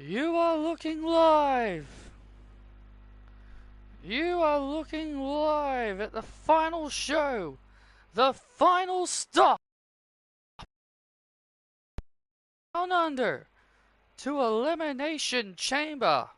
You are looking live. You are looking live at the final show. The final stop. Down under to Elimination Chamber.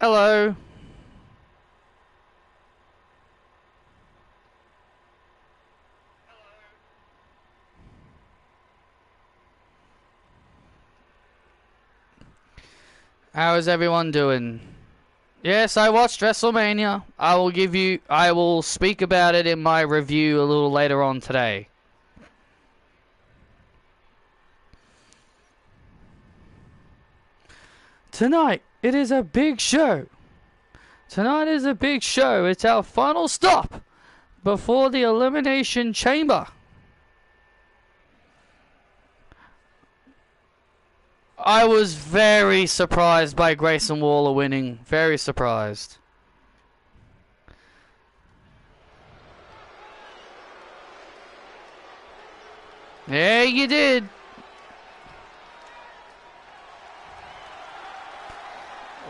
Hello. How is everyone doing? Yes, I watched WrestleMania. I will speak about it in my review a little later on today. Tonight, it is a big show. Tonight is a big show. It's our final stop before the Elimination Chamber. I was very surprised by Grayson Waller winning. Very surprised. Yeah, you did.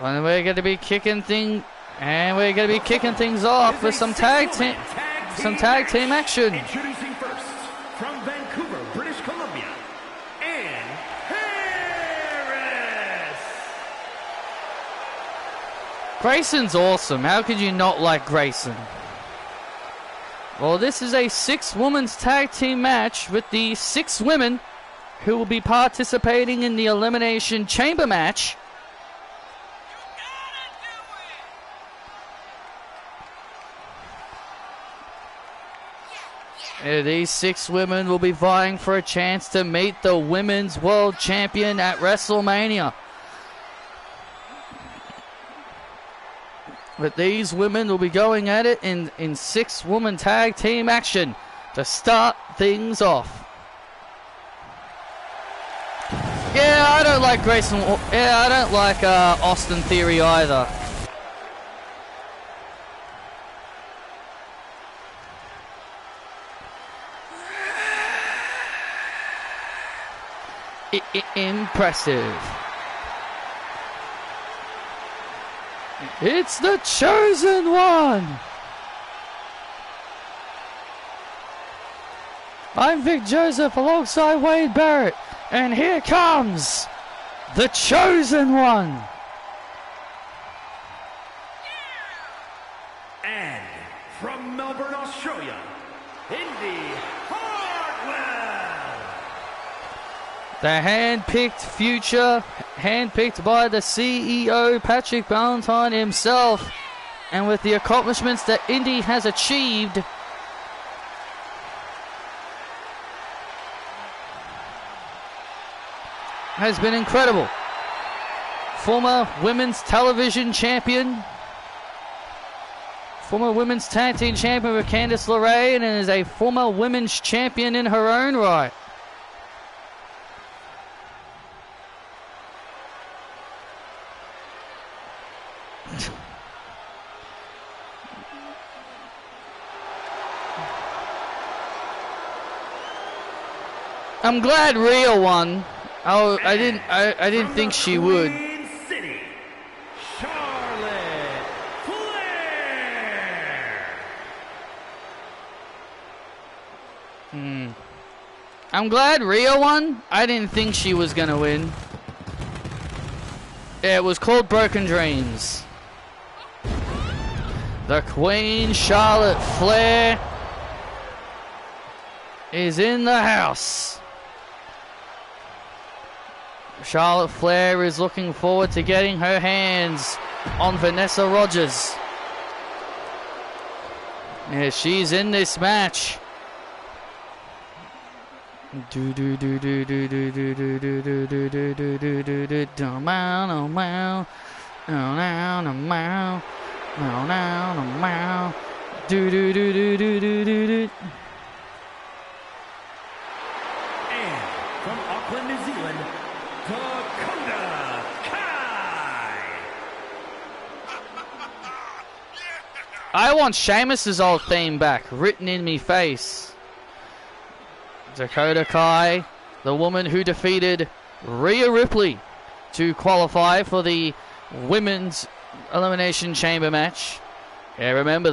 And we're going to be kicking things off with some tag team action. Introducing first, from Vancouver, British Columbia, and Harris. Grayson's awesome. How could you not like Grayson? Well, this is a 6-women's tag team match with the 6 women who will be participating in the Elimination Chamber match. These 6 women will be vying for a chance to meet the Women's World Champion at WrestleMania. But these women will be going at it in 6-woman tag team action to start things off. Yeah, I don't like Grayson. Yeah, I don't like Austin Theory either. Impressive. It's the chosen one. I'm Vic Joseph alongside Wade Barrett, and here comes the chosen one. And from Melbourne, Australia, Indy Hartwell. The hand-picked future, hand-picked by the CEO, Patrick Valentine himself. And with the accomplishments that Indy has achieved, has been incredible. Former women's television champion, former women's tag team champion with Candice LeRae, and is a former women's champion in her own right. I'm glad Rhea won. I didn't think she would. City, Charlotte Flair. I'm glad Rhea won. I didn't think she was gonna win. Yeah, it was called Broken Dreams. The Queen Charlotte Flair is in the house. Charlotte Flair is looking forward to getting her hands on Vanessa Rogers. Yeah, she's in this match. And from Auckland, New Zealand, I want Sheamus's old theme back, written in me face. Dakota Kai, the woman who defeated Rhea Ripley to qualify for the Women's Elimination Chamber match. Remember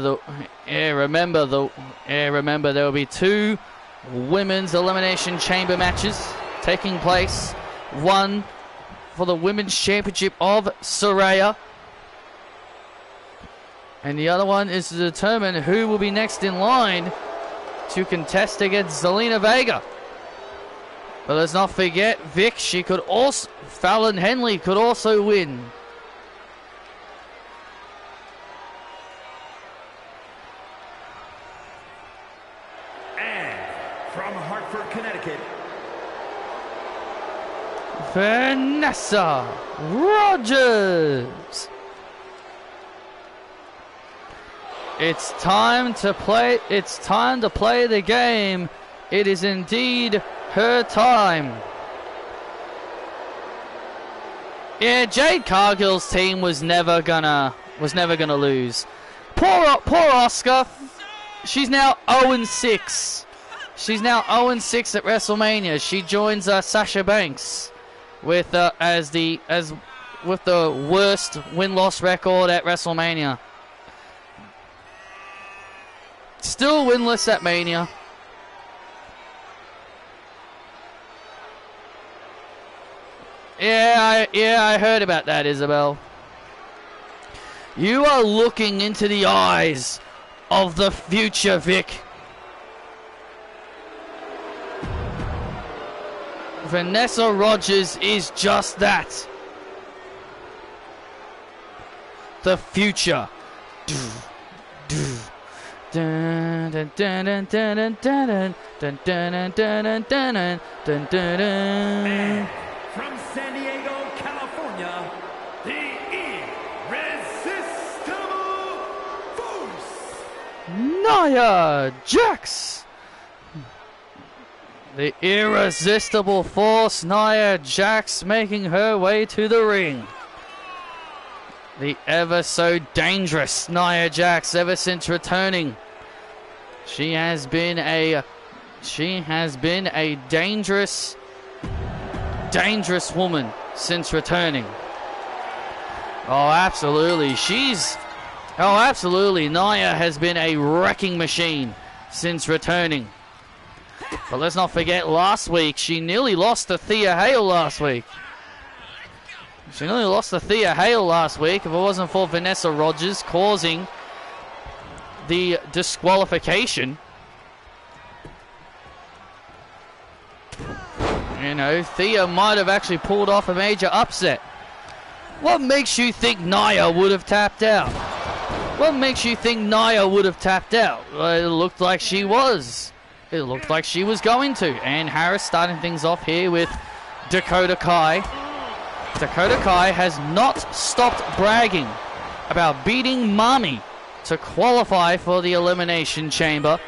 there will be 2 Women's Elimination Chamber matches taking place. One for the Women's Championship of Saraya, and the other one is to determine who will be next in line to contest against Zelina Vega. But let's not forget Vic. Fallon Henley could also win. And from Hartford, Connecticut, Vanessa Rogers. It's time to play the game. It is indeed her time. Yeah, Jade Cargill's team was never gonna lose. Poor Asuka. She's now 0-6. She's now 0-6 at WrestleMania. She joins Sasha Banks with the worst win-loss record at WrestleMania. Still winless at Mania. Yeah, I heard about that, Isabel. You are looking into the eyes of the future, Vic. Vanessa Rogers is just that. The future. And from San Diego, California, the Irresistible Force, Nia Jax. The Irresistible Force, Nia Jax, making her way to the ring. The ever so dangerous Nia Jax, ever since returning. She has been a dangerous woman since returning. Oh, absolutely. Nia has been a wrecking machine since returning. But let's not forget last week, she nearly lost to Thea Hale last week. If it wasn't for Vanessa Rogers causing the disqualification. You know, Thea might have actually pulled off a major upset. What makes you think Nia would have tapped out? Well, it looked like she was. It looked like she was going to. And Harris starting things off here with Dakota Kai. Dakota Kai has not stopped bragging about beating Mommy to qualify for the Elimination Chamber.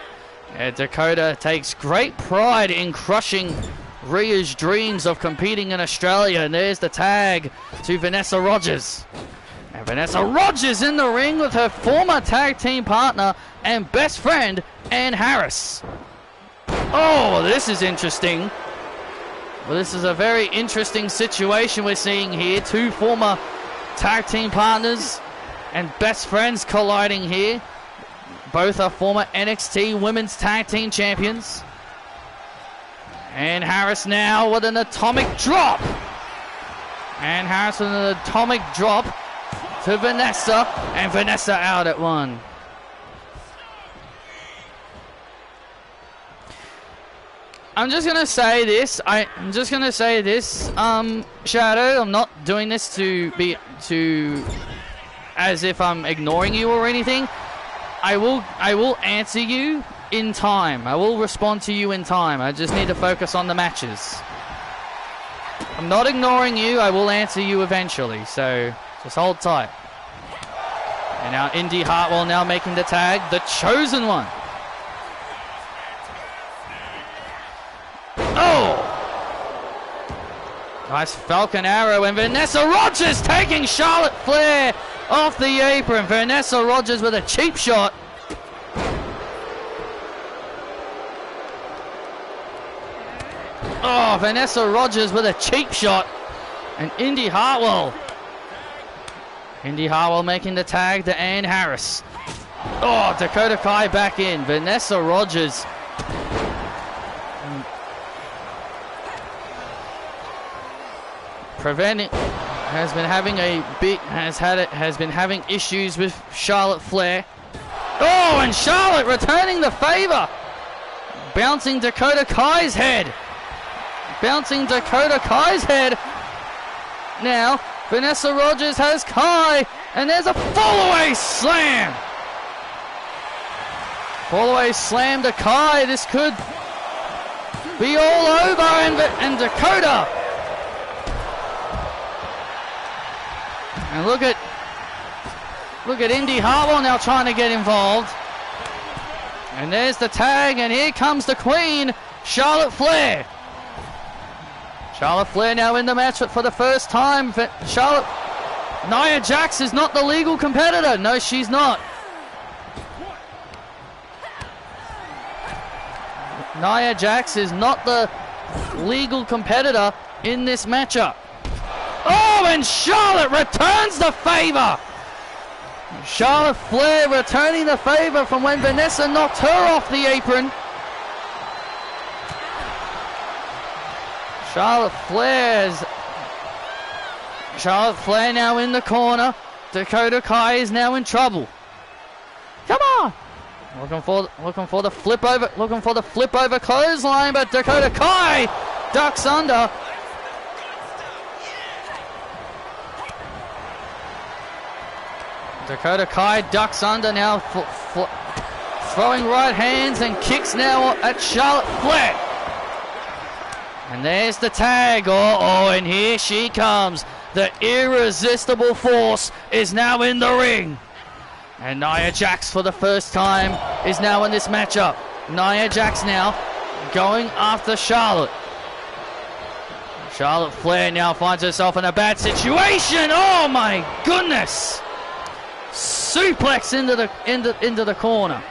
Dakota takes great pride in crushing Rhea's dreams of competing in Australia. And there's the tag to Vanessa Rogers. And Vanessa Rogers in the ring with her former tag team partner and best friend, Ann Harris. Oh, this is interesting. Well, this is a very interesting situation we're seeing here. 2 former tag team partners and best friends colliding here. Both are former NXT Women's Tag Team Champions. And Harris now with an atomic drop. And Harris with an atomic drop to Vanessa. And Vanessa out at 1. I'm just gonna say this. Shadow. I'm not doing this to as if I'm ignoring you or anything. I will answer you in time. I will respond to you in time. I just need to focus on the matches. I'm not ignoring you. I will answer you eventually. So just hold tight. And now Indy Hartwell now making the tag, the chosen one. Oh! Nice Falcon Arrow, and Vanessa Rogers taking Charlotte Flair off the apron. Vanessa Rogers with a cheap shot. Oh, Vanessa Rogers with a cheap shot. And Indy Hartwell. Indy Hartwell making the tag to Ann Harris. Oh, Dakota Kai back in. Vanessa Rogers. Has been having issues with Charlotte Flair. Oh, and Charlotte returning the favor. Bouncing Dakota Kai's head. Bouncing Dakota Kai's head. Now, Vanessa Rogers has Kai, and there's a fall-away slam. Fall-away slam to Kai. This could be all over, and Dakota. And look at Indy Hartwell now trying to get involved. And there's the tag, and here comes the Queen, Charlotte Flair. Charlotte Flair now in the match for the first time. Nia Jax is not the legal competitor. No, she's not. Nia Jax is not the legal competitor in this matchup. Oh, and Charlotte returns the favor. Charlotte Flair returning the favor from when Vanessa knocked her off the apron. Charlotte Flair now in the corner. Dakota Kai is now in trouble. Come on. Looking for the flip over clothesline, but Dakota Kai ducks under. Dakota Kai ducks under now, throwing right hands and kicks now at Charlotte Flair. And there's the tag. Oh, and here she comes. The irresistible force is now in the ring. And Nia Jax for the first time is now in this matchup. Nia Jax now going after Charlotte. Charlotte Flair now finds herself in a bad situation. Oh my goodness. Suplex into the corner.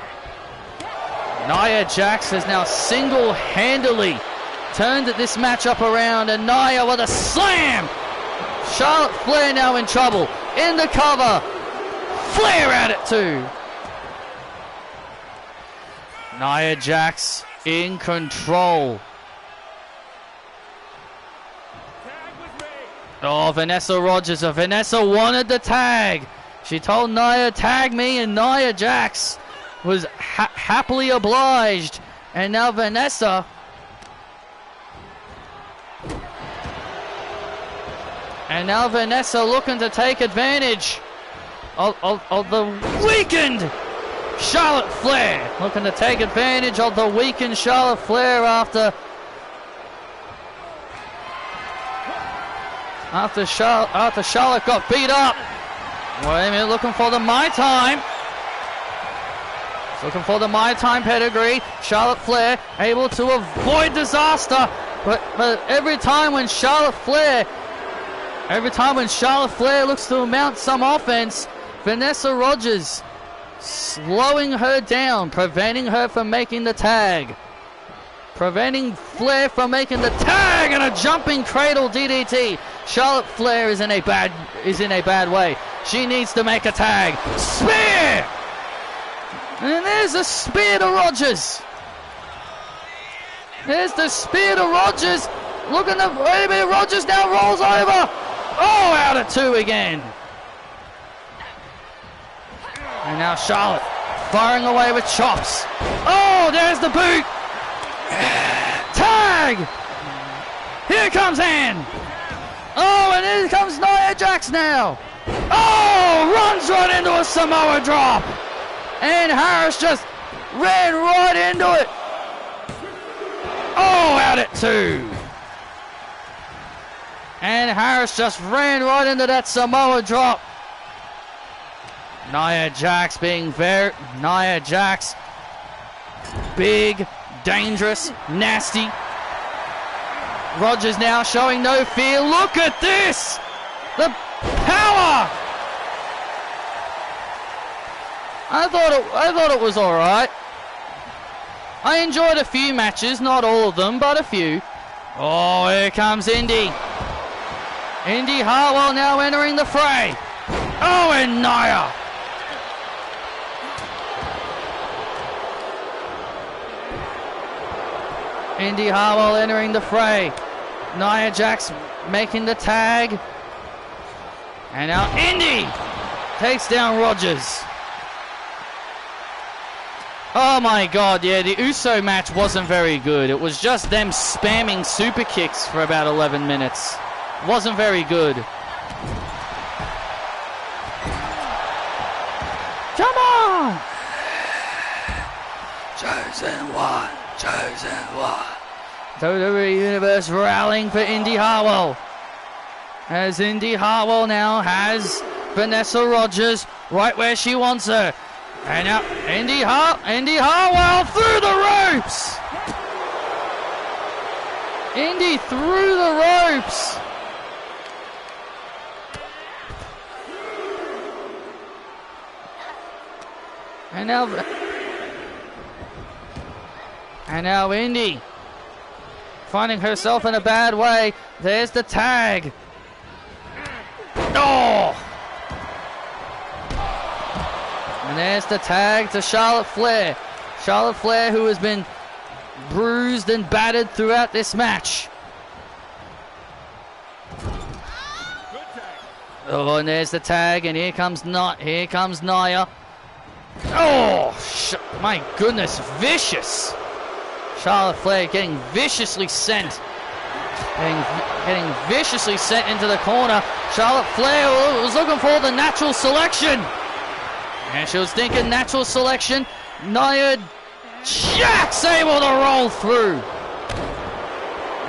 Nia Jax has now single-handedly turned this matchup around, and Nia with a slam. Charlotte Flair now in trouble. In the cover. Flair at it too. Nia Jax in control. Oh, Vanessa Rogers. Vanessa wanted the tag. She told Nia, tag me, and Nia Jax was happily obliged. And now Vanessa looking to take advantage of the weakened Charlotte Flair. Looking to take advantage of the weakened Charlotte Flair after Charlotte got beat up. Wait a minute, looking for the My Time. Looking for the My Time pedigree. Charlotte Flair able to avoid disaster. But every time when Charlotte Flair looks to mount some offense, Vanessa Rogers slowing her down, preventing her from making the tag. Preventing Flair from making the tag, and a jumping cradle DDT. Charlotte Flair is in a bad way. She needs to make a tag. Spear! And there's a spear to Rogers. There's the spear to Rogers. Wait a minute, Rogers now rolls over. Oh, out at two again. And now Charlotte firing away with chops. Oh, there's the boot. Tag! Here comes Ann. Oh, and here comes Nia Jax now. Oh, runs right into a Samoa drop. And Harris just ran right into it. Oh, out at two. And Harris just ran right into that Samoa drop. Nia Jax, big, dangerous, nasty. Rogers now showing no fear. Look at this! The power I thought it was all right. I enjoyed a few matches, not all of them, but a few. Oh, here comes Indy. Indy Hartwell now entering the fray. Oh, and Nia. Indy Hartwell entering the fray. Nia Jax making the tag. And now Indy takes down Rogers. Oh my god, yeah, the Uso match wasn't very good. It was just them spamming super kicks for about 11 minutes. Wasn't very good. Come on! Chosen one, chosen one. WWE Universe rallying for Indy Hartwell. As Indy Hartwell now has Vanessa Rogers right where she wants her. And now Indy Hartwell through the ropes. Indy through the ropes. And now Indy finding herself in a bad way. There's the tag. Oh! And there's the tag to Charlotte Flair. Charlotte Flair, who has been bruised and battered throughout this match. Oh, and there's the tag, and here comes Nia. Oh, my goodness, vicious. Charlotte Flair getting viciously sent. Getting viciously sent into the corner. Charlotte Flair was looking for the natural selection. And she was thinking natural selection. Nia Jax able to roll through.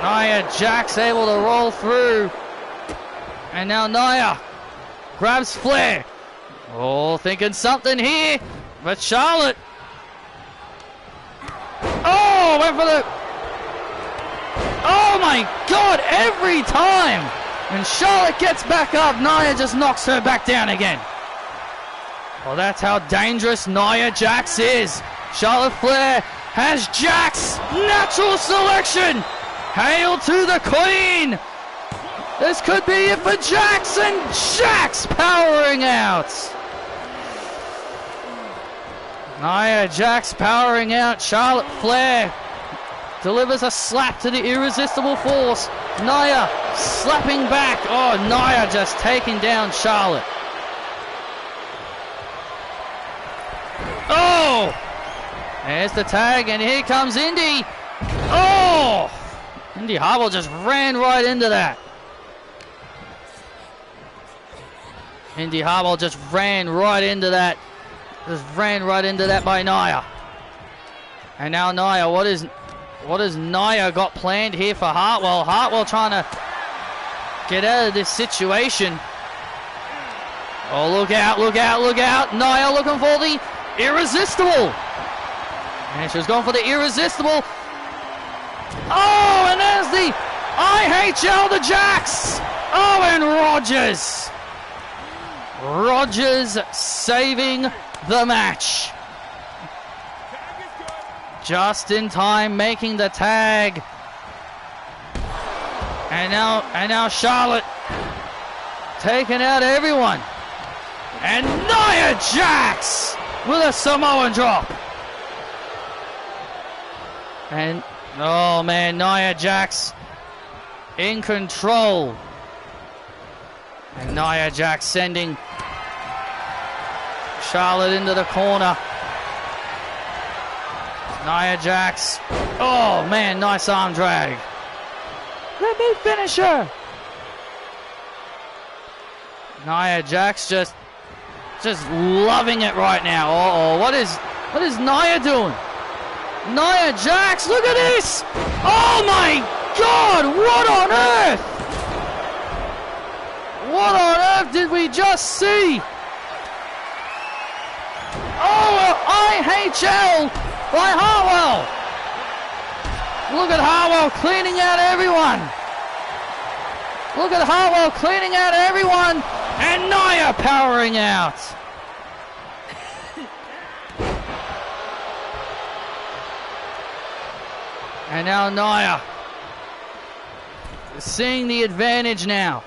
Nia Jax able to roll through. And now Nia grabs Flair. Oh, thinking something here. But Charlotte. Oh, went for the... Oh my god, every time. When Charlotte gets back up, Nia just knocks her back down again. Well, that's how dangerous Nia Jax is. Charlotte Flair has Jax. Natural selection. Hail to the Queen. This could be it for Jax, and Jax powering out. Nia Jax powering out. Charlotte Flair delivers a slap to the Irresistible Force. Nia slapping back. Oh, Nia just taking down Charlotte. Oh! There's the tag, and here comes Indy. Oh! Indy Hartwell just ran right into that. Indy Hartwell just ran right into that. Just ran right into that by Nia. And now Nia, what has Nia got planned here for Hartwell? Hartwell trying to get out of this situation. Oh, look out, look out, look out. Nia looking for the Irresistible. And she was going for the Irresistible. Oh, and there's the IHL to Jax. Oh, and Rogers. Rogers saving the match. Just in time, making the tag. And now Charlotte taking out everyone. And Nia Jax with a Samoan drop. And, oh man, Nia Jax in control. And Nia Jax sending Charlotte into the corner. Nia Jax. Oh man, nice arm drag. Let me finish her. Nia Jax just loving it right now. Uh-oh, what is Nia doing? Nia Jax, look at this! Oh my god, what on earth? What on earth did we just see? Oh, IHL by Hartwell. Look at Hartwell cleaning out everyone. Look at Hartwell cleaning out everyone. And Nia powering out. And now Nia. Seeing the advantage now.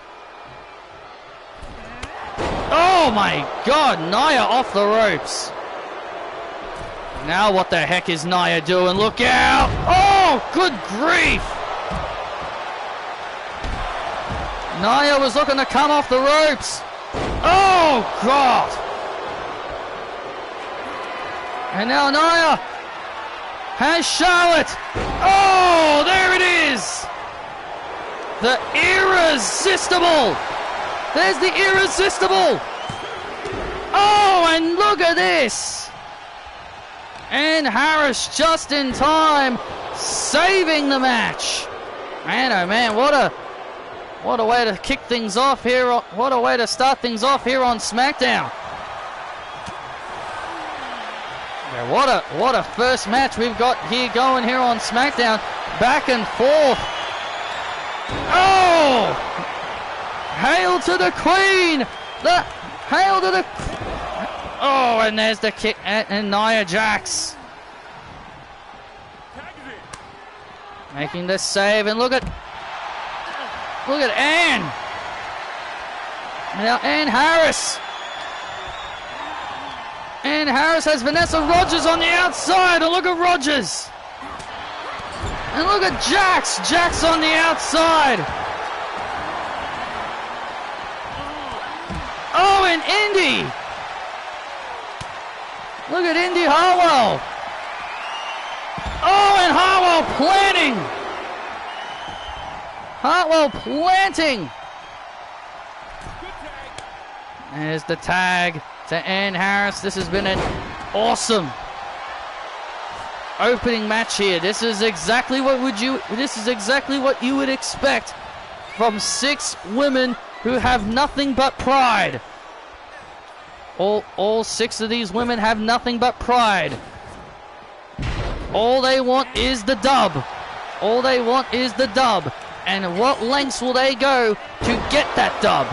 Oh my God, Nia off the ropes. Now what the heck is Nia doing? Look out! Oh, good grief! Nia was looking to come off the ropes. Oh God! And now Nia has Charlotte. Oh, there it is! The irresistible! There's the irresistible! Oh, and look at this! And Harris just in time, saving the match. Man, oh man, what a way to kick things off here. What a way to start things off here on SmackDown. Yeah, what a first match we've got here going here on SmackDown. Back and forth. Oh! Hail to the Queen! Hail to the... Oh, and there's the kick, and Nia Jax making the save, and look at Ann. Now Ann Harris. Ann Harris has Vanessa Rogers on the outside, and look at Rogers. And look at Jax. Jax on the outside. Oh, and Indy. Look at Indy Harwell. Oh, and Harwell planting. Hartwell planting. There's the tag to Ann Harris. This has been an awesome opening match here. This is exactly what you would expect from 6 women who have nothing but pride. All 6 of these women have nothing but pride. All they want is the dub. All they want is the dub. And what lengths will they go to get that dub?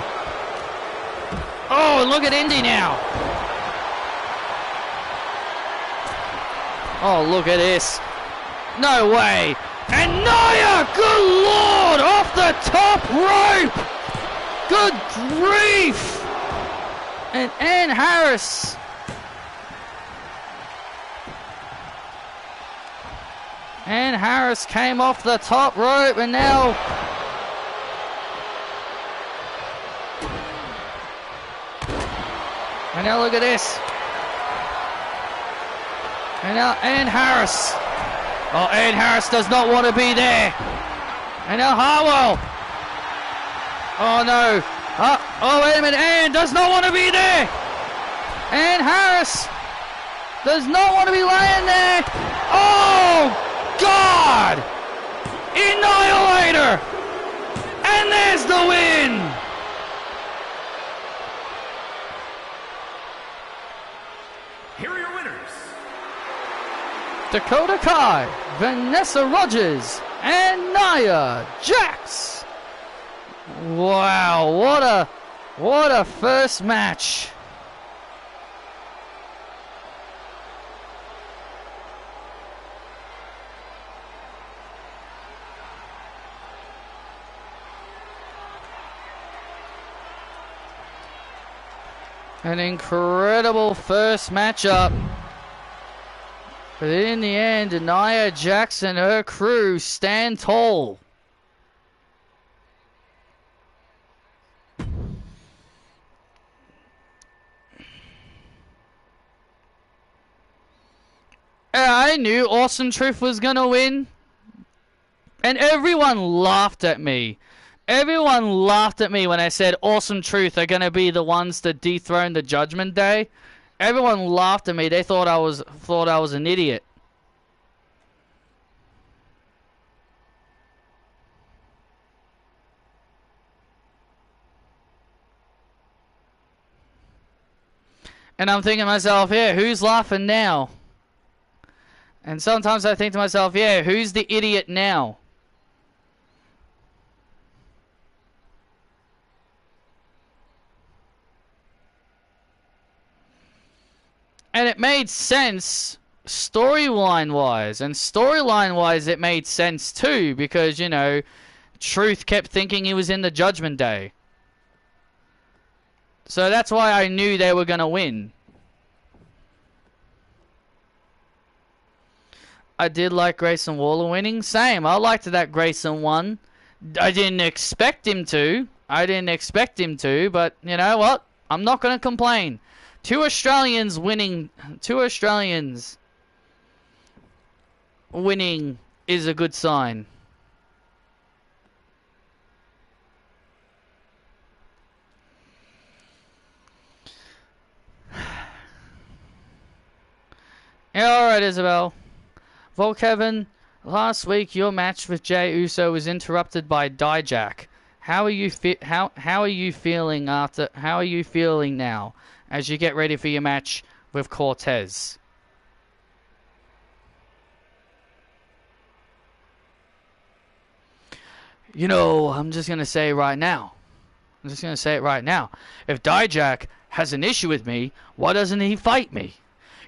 Oh, and look at Indy now. Oh, look at this. No way. And Nia, good Lord, off the top rope. Good grief. And Ann Harris. Ann Harris came off the top rope, and now look at this. And now Ann Harris. Oh, Ann Harris does not want to be there. And now Harwell. Oh no. Oh, wait a minute. Ann does not want to be there. Ann Harris does not want to be laying there. Oh, God. Annihilator. And there's the win. Here are your winners. Dakota Kai, Vanessa Rogers, and Nia Jax. Wow, what a first match. An incredible first matchup. But in the end, Nia Jax and her crew stand tall. I knew Awesome Truth was going to win. And everyone laughed at me. Everyone laughed at me when I said Awesome Truth are going to be the ones to dethrone the Judgment Day. Everyone laughed at me. They thought I was an idiot. And I'm thinking to myself, yeah, who's laughing now? And sometimes I think to myself, yeah, who's the idiot now? And it made sense storyline-wise, it made sense too, because, you know, Truth kept thinking he was in the Judgment Day. So that's why I knew they were going to win. I did like Grayson Waller winning. Same. I liked that Grayson won. I didn't expect him to. But you know what? I'm not going to complain. Two Australians winning is a good sign. Yeah, alright, Isabel. Volkevin, last week your match with Jey Uso was interrupted by Dijak. How are you feeling now as you get ready for your match with Cortez? You know, I'm just going to say it right now. If Dijak has an issue with me, why doesn't he fight me?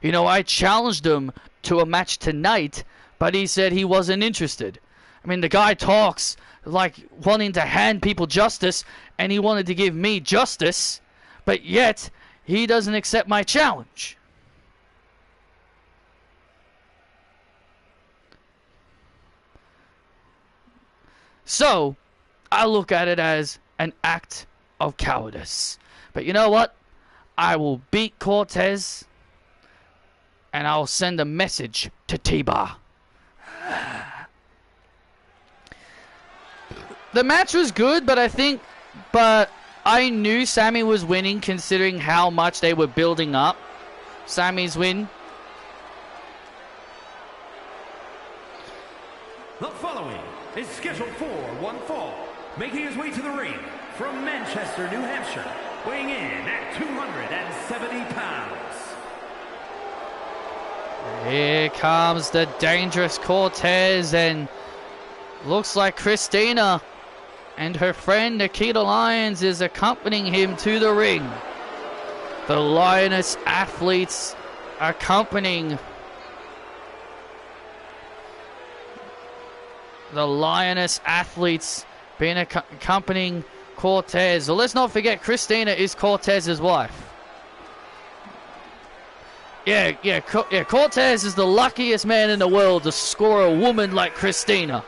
You know, I challenged him to a match tonight, but he said he wasn't interested. I mean, the guy talks like wanting to hand people justice, and he wanted to give me justice, but yet he doesn't accept my challenge. So, I look at it as an act of cowardice. But you know what? I will beat Cortez, and I'll send a message to T-Bar. The match was good, but I knew Sammy was winning considering how much they were building up Sammy's win. The following is scheduled for one fall, making his way to the ring from Manchester, New Hampshire, weighing in at 270 pounds. Here comes the dangerous Cortez, and looks like Christina and her friend Nikita Lyons is accompanying him to the ring. The Lioness athletes accompanying accompanying Cortez. Well, let's not forget Christina is Cortez's wife. Yeah, Cortez is the luckiest man in the world to score a woman like Christina.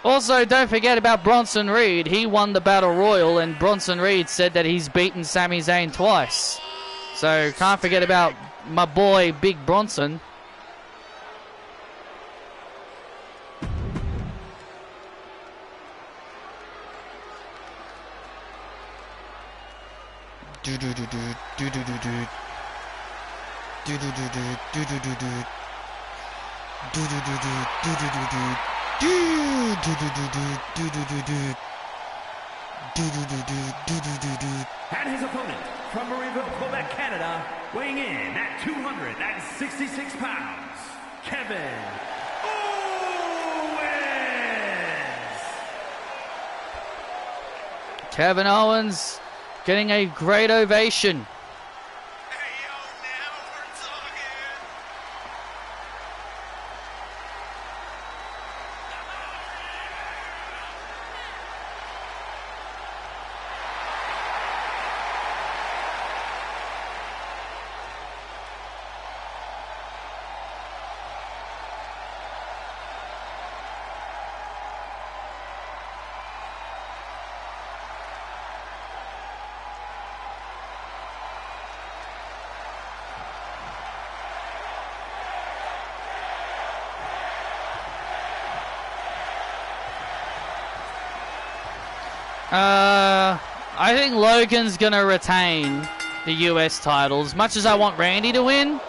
Also, don't forget about Bronson Reed. He won the Battle Royal, and Bronson Reed said that he's beaten Sami Zayn twice. So, can't forget about my boy, Big Bronson. And his opponent from Marieville, Quebec, Canada, weighing in at 266 pounds, Kevin Owens. Kevin Owens getting a great ovation. I think Logan's gonna retain the US titles. Much as I want Randy to win,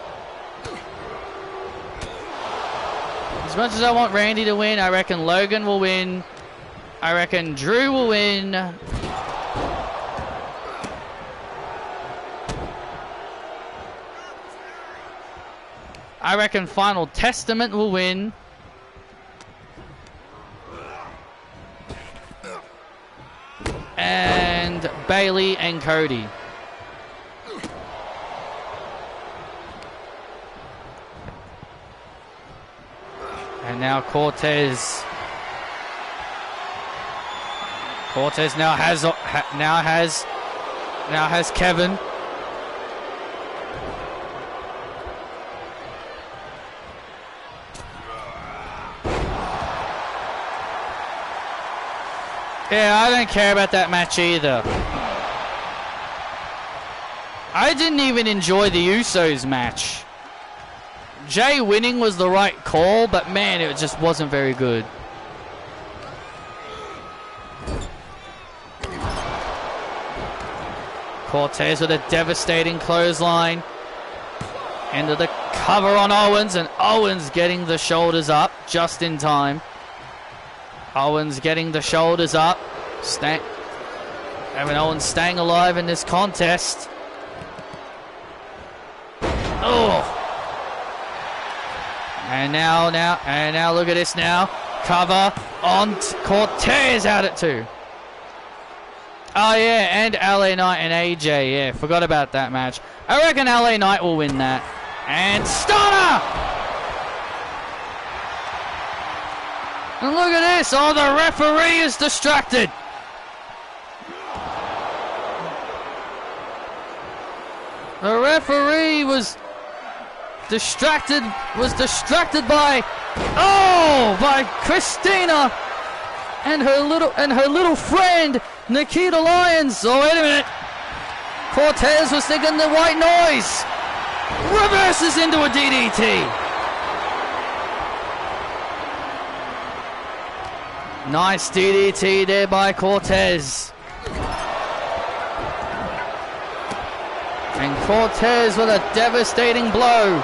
I reckon Logan will win. I reckon Drew will win. I reckon Final Testament will win. And Bailey and Cody. And now Cortez. Cortez now has Kevin. Yeah, I don't care about that match either. I didn't even enjoy the Usos match. Jay winning was the right call, but man, it just wasn't very good. Cortez with a devastating clothesline. Into the cover on Owens, and Owens getting the shoulders up just in time. Owens getting the shoulders up. Kevin Owens staying alive in this contest. Oh! And now look at this now. Cover on Cortez out at 2. Oh yeah, and LA Knight and AJ, yeah, forgot about that match. I reckon LA Knight will win that. And stunner! And look at this, oh, the referee is distracted. The referee was distracted by Christina and her little friend Nikita Lyons. Oh, wait a minute. Cortez was thinking the white noise. Reverses into a DDT. Nice DDT there by Cortez. And Cortez with a devastating blow.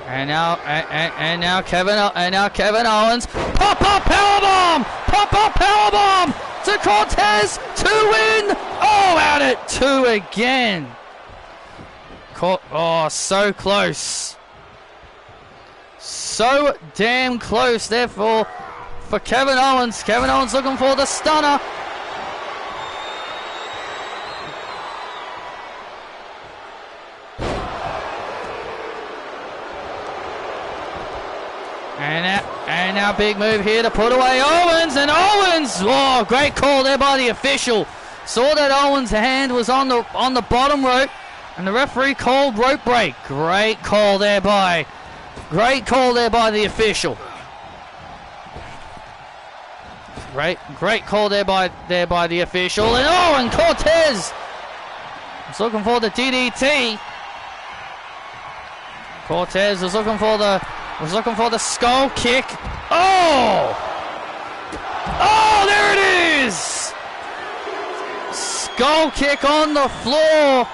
And now Kevin Owens. Pop up powerbomb to Cortez to win. Oh, out at 2 again. Oh, so close. So damn close. Therefore, for Kevin Owens. Kevin Owens looking for the stunner. And now big move here to put away Owens, and Owens, oh, great call there by the official. Saw that Owens' hand was on the bottom rope, and the referee called rope break. Great call there by the official. Great call there by the official, and Cortez was looking for the DDT. Cortez was looking for the skull kick. Oh! Oh, there it is! Skull kick on the floor.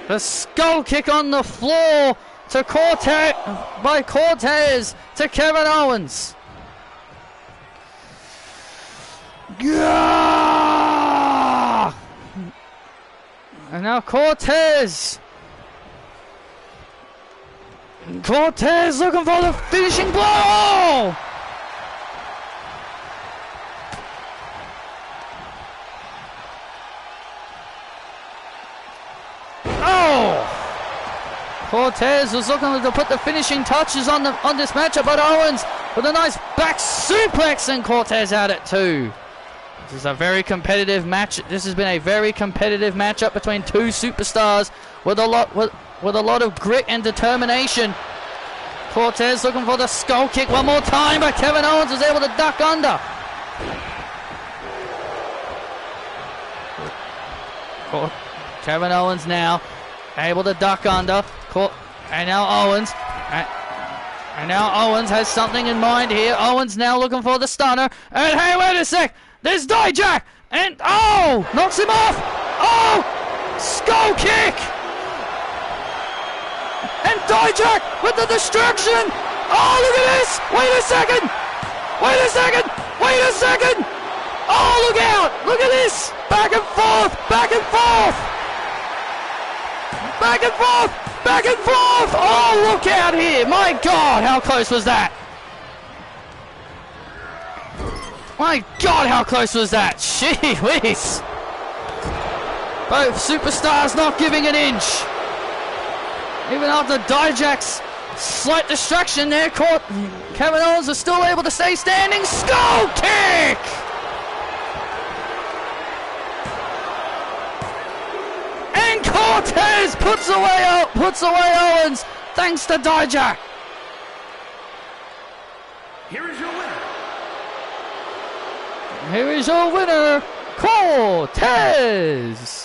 The skull kick on the floor to Cortez to Kevin Owens. Yeah! And now Cortez looking for the finishing blow! Oh! Cortez was looking to put the finishing touches on this matchup, but Owens with a nice back suplex, and Cortez out at 2. This is a very competitive match. This has been a very competitive matchup between two superstars with a lot of grit and determination. Cortez looking for the skull kick one more time, but Kevin Owens was able to duck under. Kevin Owens now able to duck under. And now Owens. And now Owens has something in mind here. Owens now looking for the stunner. And hey, wait a sec. There's Dijak. And oh, knocks him off. Oh, skull kick. And Dijak with the distraction. Oh, look at this. Wait a second. Oh, look out. Look at this. Back and forth. Oh, look out here. My God, how close was that? Gee whiz. Both superstars not giving an inch. Even after Dijak's slight distraction there, Kevin Owens is still able to stay standing. Skull kick! And Cortez puts away Owens thanks to Dijak. Here is your winner. Here is your winner, Cortez.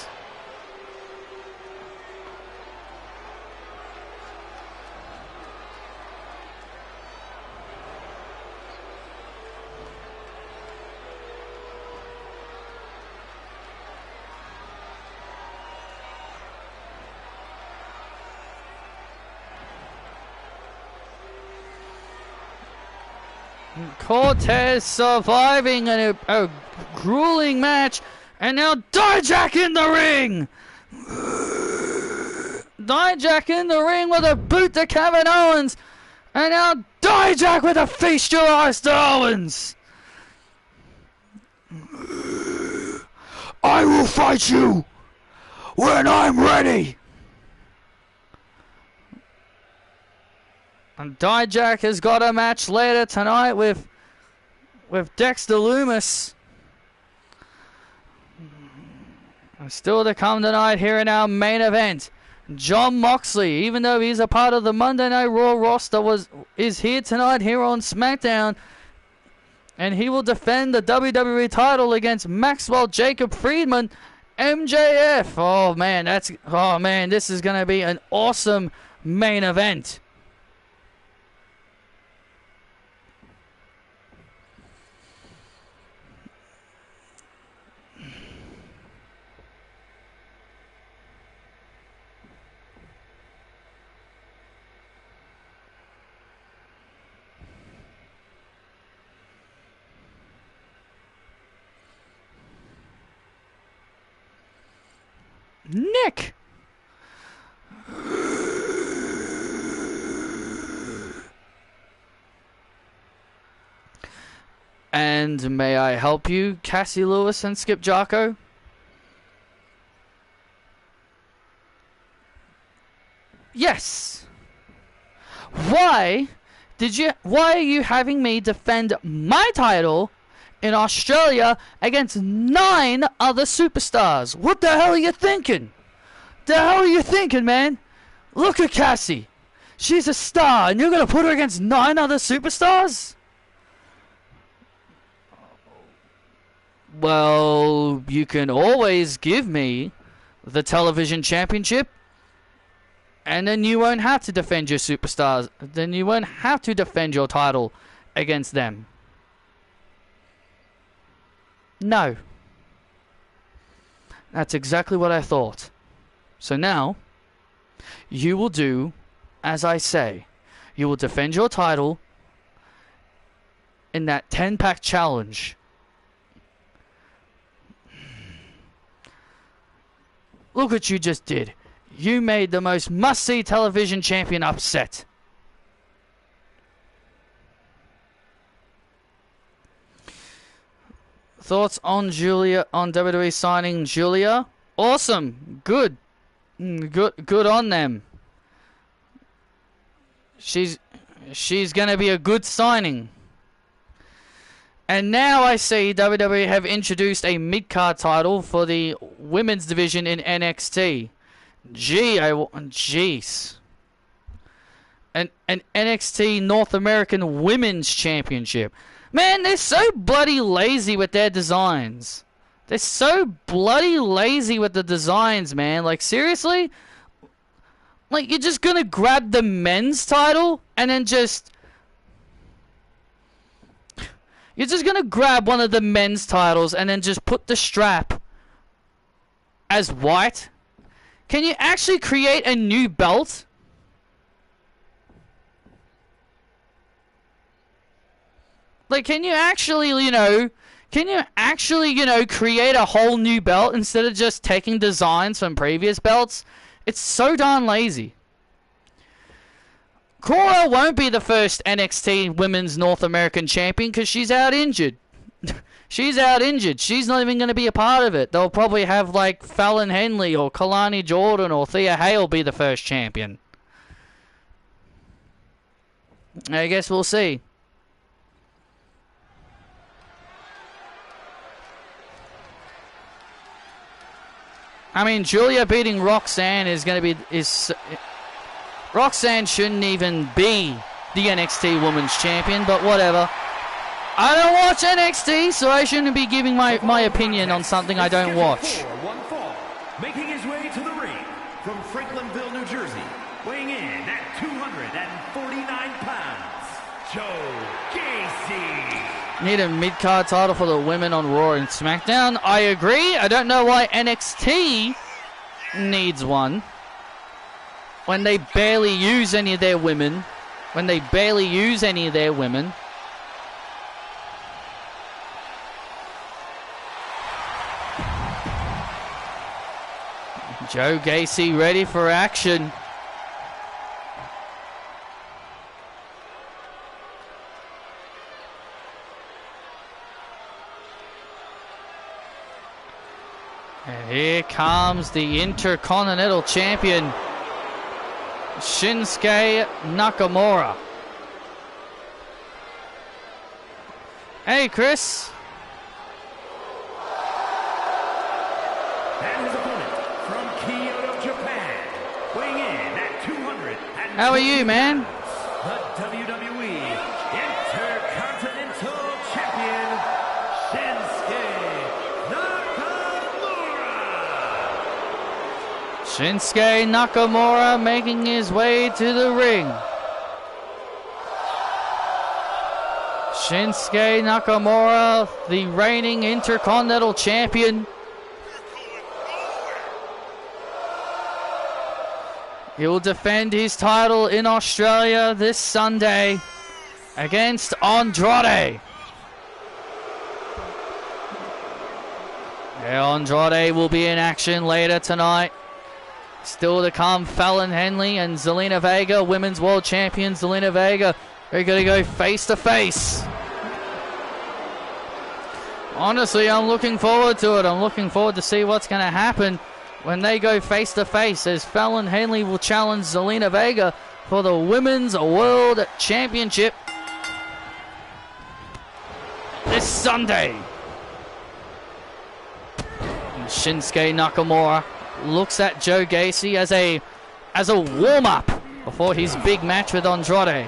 Cortez surviving a grueling match, and now Dijak in the ring! Dijak in the ring with a boot to Kevin Owens, and now Dijak with a feast your eyes to Owens! I will fight you when I'm ready! And Dijak has got a match later tonight with Dexter Lumis. And still to come tonight here in our main event. Jon Moxley, even though he's a part of the Monday Night Raw roster, is here tonight here on SmackDown. And he will defend the WWE title against Maxwell Jacob Friedman, MJF. Oh man, this is going to be an awesome main event. Nick! And may I help you, Cassie Lewis and Skip Jarko? Yes. Why are you having me defend my title in Australia against 9 other superstars? What the hell are you thinking? The hell are you thinking, man? Look at Cassie. She's a star, and you're going to put her against 9 other superstars? Well, you can always give me the television championship, and then you won't have to defend your superstars. Then you won't have to defend your title against them. No. That's exactly what I thought. So now, you will do as I say. You will defend your title in that 10-pack challenge. Look what you just did. You made the most must-see television champion upset. Thoughts on WWE signing Julia? Awesome. Good on them. She's gonna be a good signing. And now I see WWE have introduced a mid-card title for the women's division in NXT. Jeez. An NXT North American Women's Championship. Man, they're so bloody lazy with their designs. They're so bloody lazy with the designs, man. Like, seriously? Like, you're just gonna grab the men's title and then just... You're just gonna grab one of the men's titles and then just put the strap as white? Can you actually create a new belt? Like, can you actually, create a whole new belt instead of just taking designs from previous belts? It's so darn lazy. Cora won't be the first NXT Women's North American Champion because she's out injured. She's out injured. She's not even going to be a part of it. They'll probably have like Fallon Henley or Kalani Jordan or Thea Hale be the first champion. I guess we'll see. I mean, Julia beating Roxanne is going to be... Roxanne shouldn't even be the NXT Women's Champion, but whatever. I don't watch NXT, so I shouldn't be giving my opinion on something I don't watch. Making his way to the ring from Franklinville, New Jersey, weighing in at 249 pounds, Joe Gacy. Need a mid-card title for the women on Raw and SmackDown. I agree. I don't know why NXT needs one when they barely use any of their women. Joe Gacy ready for action. And here comes the Intercontinental Champion, Shinsuke Nakamura. Hey, Chris. And his opponent from Kyoto, Japan, weighing in at 200. How are you, man? The WWE Intercontinental Champion, Shinsuke Nakamura. Shinsuke Nakamura making his way to the ring. Shinsuke Nakamura, the reigning Intercontinental Champion. He will defend his title in Australia this Sunday against Andrade. Andrade will be in action later tonight. Still to come, Fallon Henley and Zelina Vega, Women's World Champion Zelina Vega. They're going to go face to face. Honestly, I'm looking forward to it. I'm looking forward to see what's going to happen when they go face to face, as Fallon Henley will challenge Zelina Vega for the Women's World Championship this Sunday. And Shinsuke Nakamura looks at Joe Gacy as a warm-up before his big match with Andrade.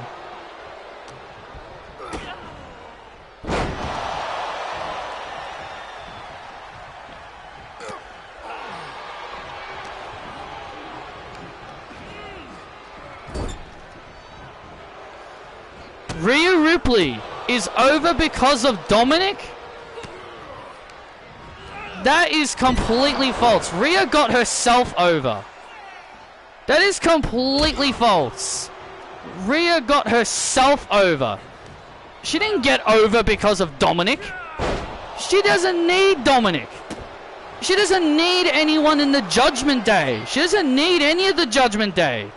Rhea Ripley is over because of Dominic? That is completely false. Rhea got herself over. That is completely false. Rhea got herself over. She didn't get over because of Dominic. She doesn't need Dominic. She doesn't need anyone in the Judgment Day. She doesn't need any of the Judgment Day.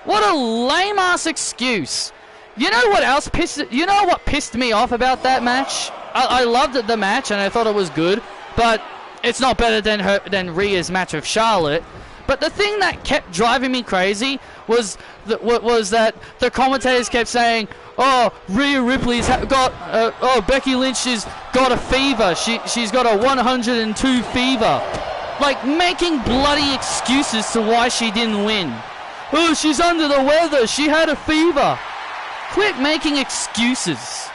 What a lame-ass excuse. You know what else pissed me off about that match? I loved the match and I thought it was good, but it's not better than Rhea's match with Charlotte. But the thing that kept driving me crazy was that the commentators kept saying, "Oh, Rhea Ripley's got Becky Lynch has got a fever. She's got a 102 fever," like making bloody excuses to why she didn't win. "Oh, she's under the weather. She had a fever." Quit making excuses.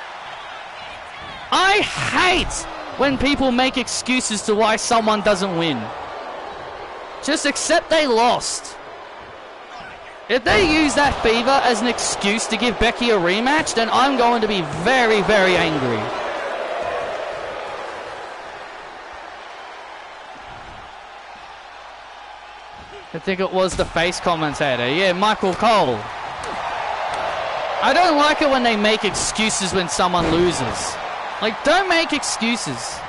I hate when people make excuses to why someone doesn't win. Just accept they lost. If they use that fever as an excuse to give Becky a rematch, then I'm going to be very, very angry. I think it was the face commentator. Yeah, Michael Cole. I don't like it when they make excuses when someone loses. Like, don't make excuses.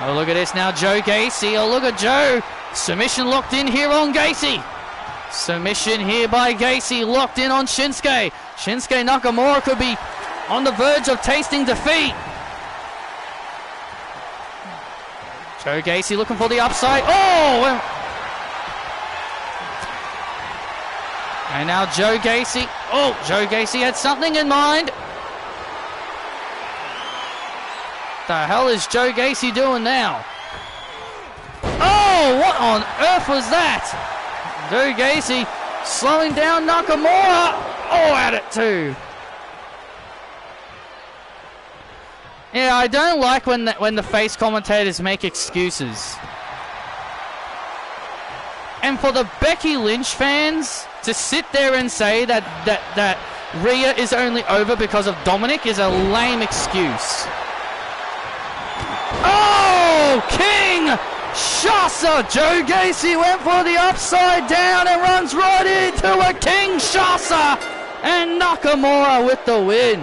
Oh, look at this now, Joe Gacy. Oh, look at Joe. Submission locked in here on Gacy. Submission here by Gacy, locked in on Shinsuke. Shinsuke Nakamura could be on the verge of tasting defeat. Joe Gacy looking for the upside. Oh! And now Joe Gacy. Oh, Joe Gacy had something in mind. The hell is Joe Gacy doing now? Oh, what on earth was that? Joe Gacy slowing down Nakamura. Oh, at it too. Yeah, I don't like when the face commentators make excuses. And for the Becky Lynch fans to sit there and say that Rhea is only over because of Dominic is a lame excuse. Oh, King Shasa! Joe Gacy went for the upside down and runs right into a King Shasa, and Nakamura with the win.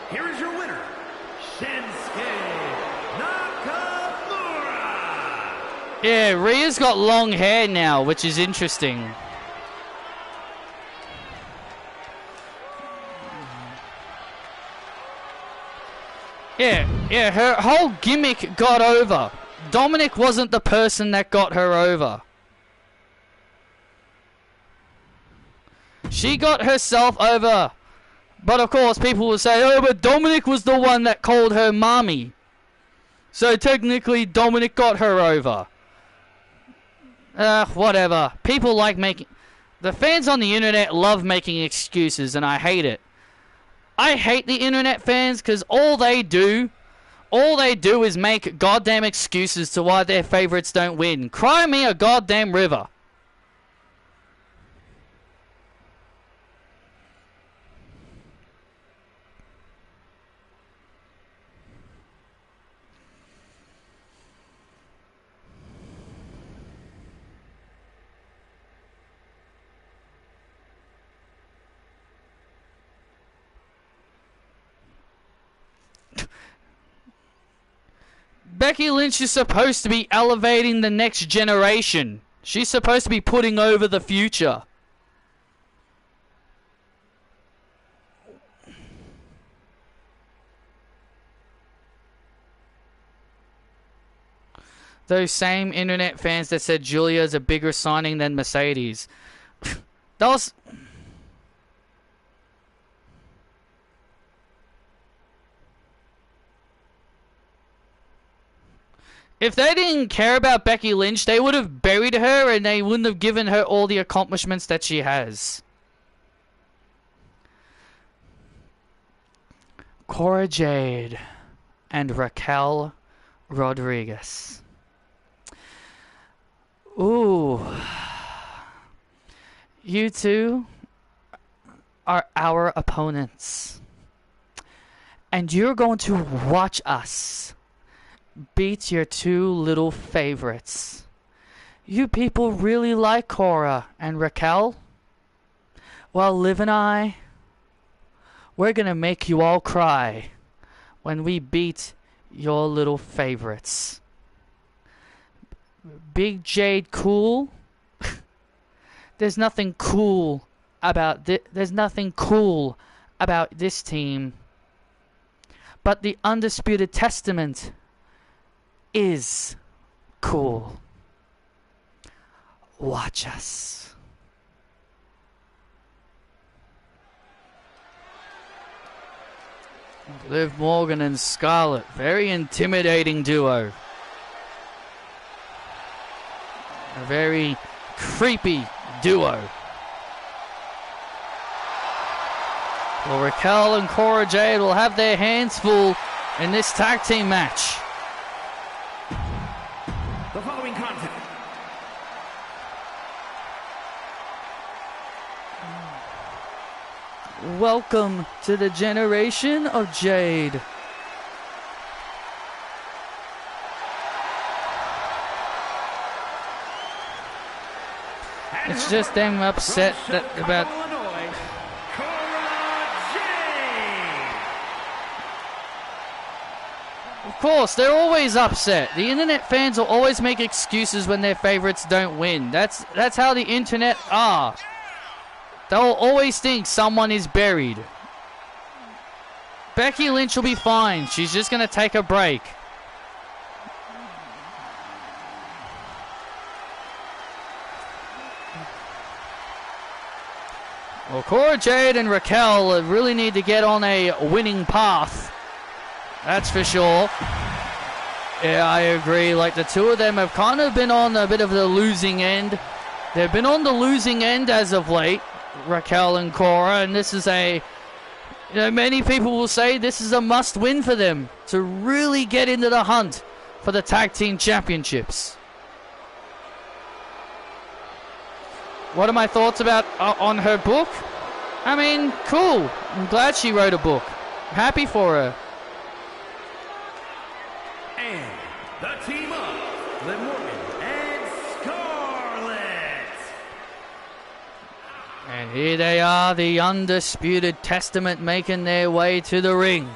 Here is your winner, Shinsuke Nakamura. Yeah, Rhea's got long hair now, which is interesting. Yeah, her whole gimmick got over. Dominic wasn't the person that got her over. She got herself over. But of course, people will say, oh, but Dominic was the one that called her mommy. So technically, Dominic got her over. Whatever. People like making... The fans on the internet love making excuses, and I hate it. I hate the internet fans because all they do is make goddamn excuses to why their favorites don't win. Cry me a goddamn river. Becky Lynch is supposed to be elevating the next generation. She's supposed to be putting over the future. Those same internet fans that said Julia is a bigger signing than Mercedes. That was... If they didn't care about Becky Lynch, they would have buried her and they wouldn't have given her all the accomplishments that she has. Cora Jade and Raquel Rodriguez. Ooh. You two are our opponents. And you're going to watch us beat your two little favorites. You people really like Cora and Raquel? Well, Liv and I, we're gonna make you all cry when we beat your little favorites. Big Jade cool? There's nothing cool about there's nothing cool about this team. But the Undisputed Testament is cool. Watch us. Liv Morgan and Scarlett, very intimidating duo. A very creepy duo. Well, Raquel and Cora Jade will have their hands full in this tag team match. The following contest. Welcome to the generation of Jade. It's just them upset that about... Of course, they're always upset. The internet fans will always make excuses when their favorites don't win. That's how the internet are. They'll always think someone is buried. Becky Lynch will be fine. She's just going to take a break. Well, Cora Jade and Raquel really need to get on a winning path. That's for sure. Yeah, I agree. Like, the two of them have kind of been on a bit of the losing end. They've been on the losing end as of late, Raquel and Cora, and this is a... You know, many people will say this is a must-win for them to really get into the hunt for the Tag Team Championships. What are my thoughts about on her book? I mean, cool. I'm glad she wrote a book. Happy for her. And the team up, Liv Morgan and Scarlett. And here they are, the Undisputed Testament, making their way to the ring.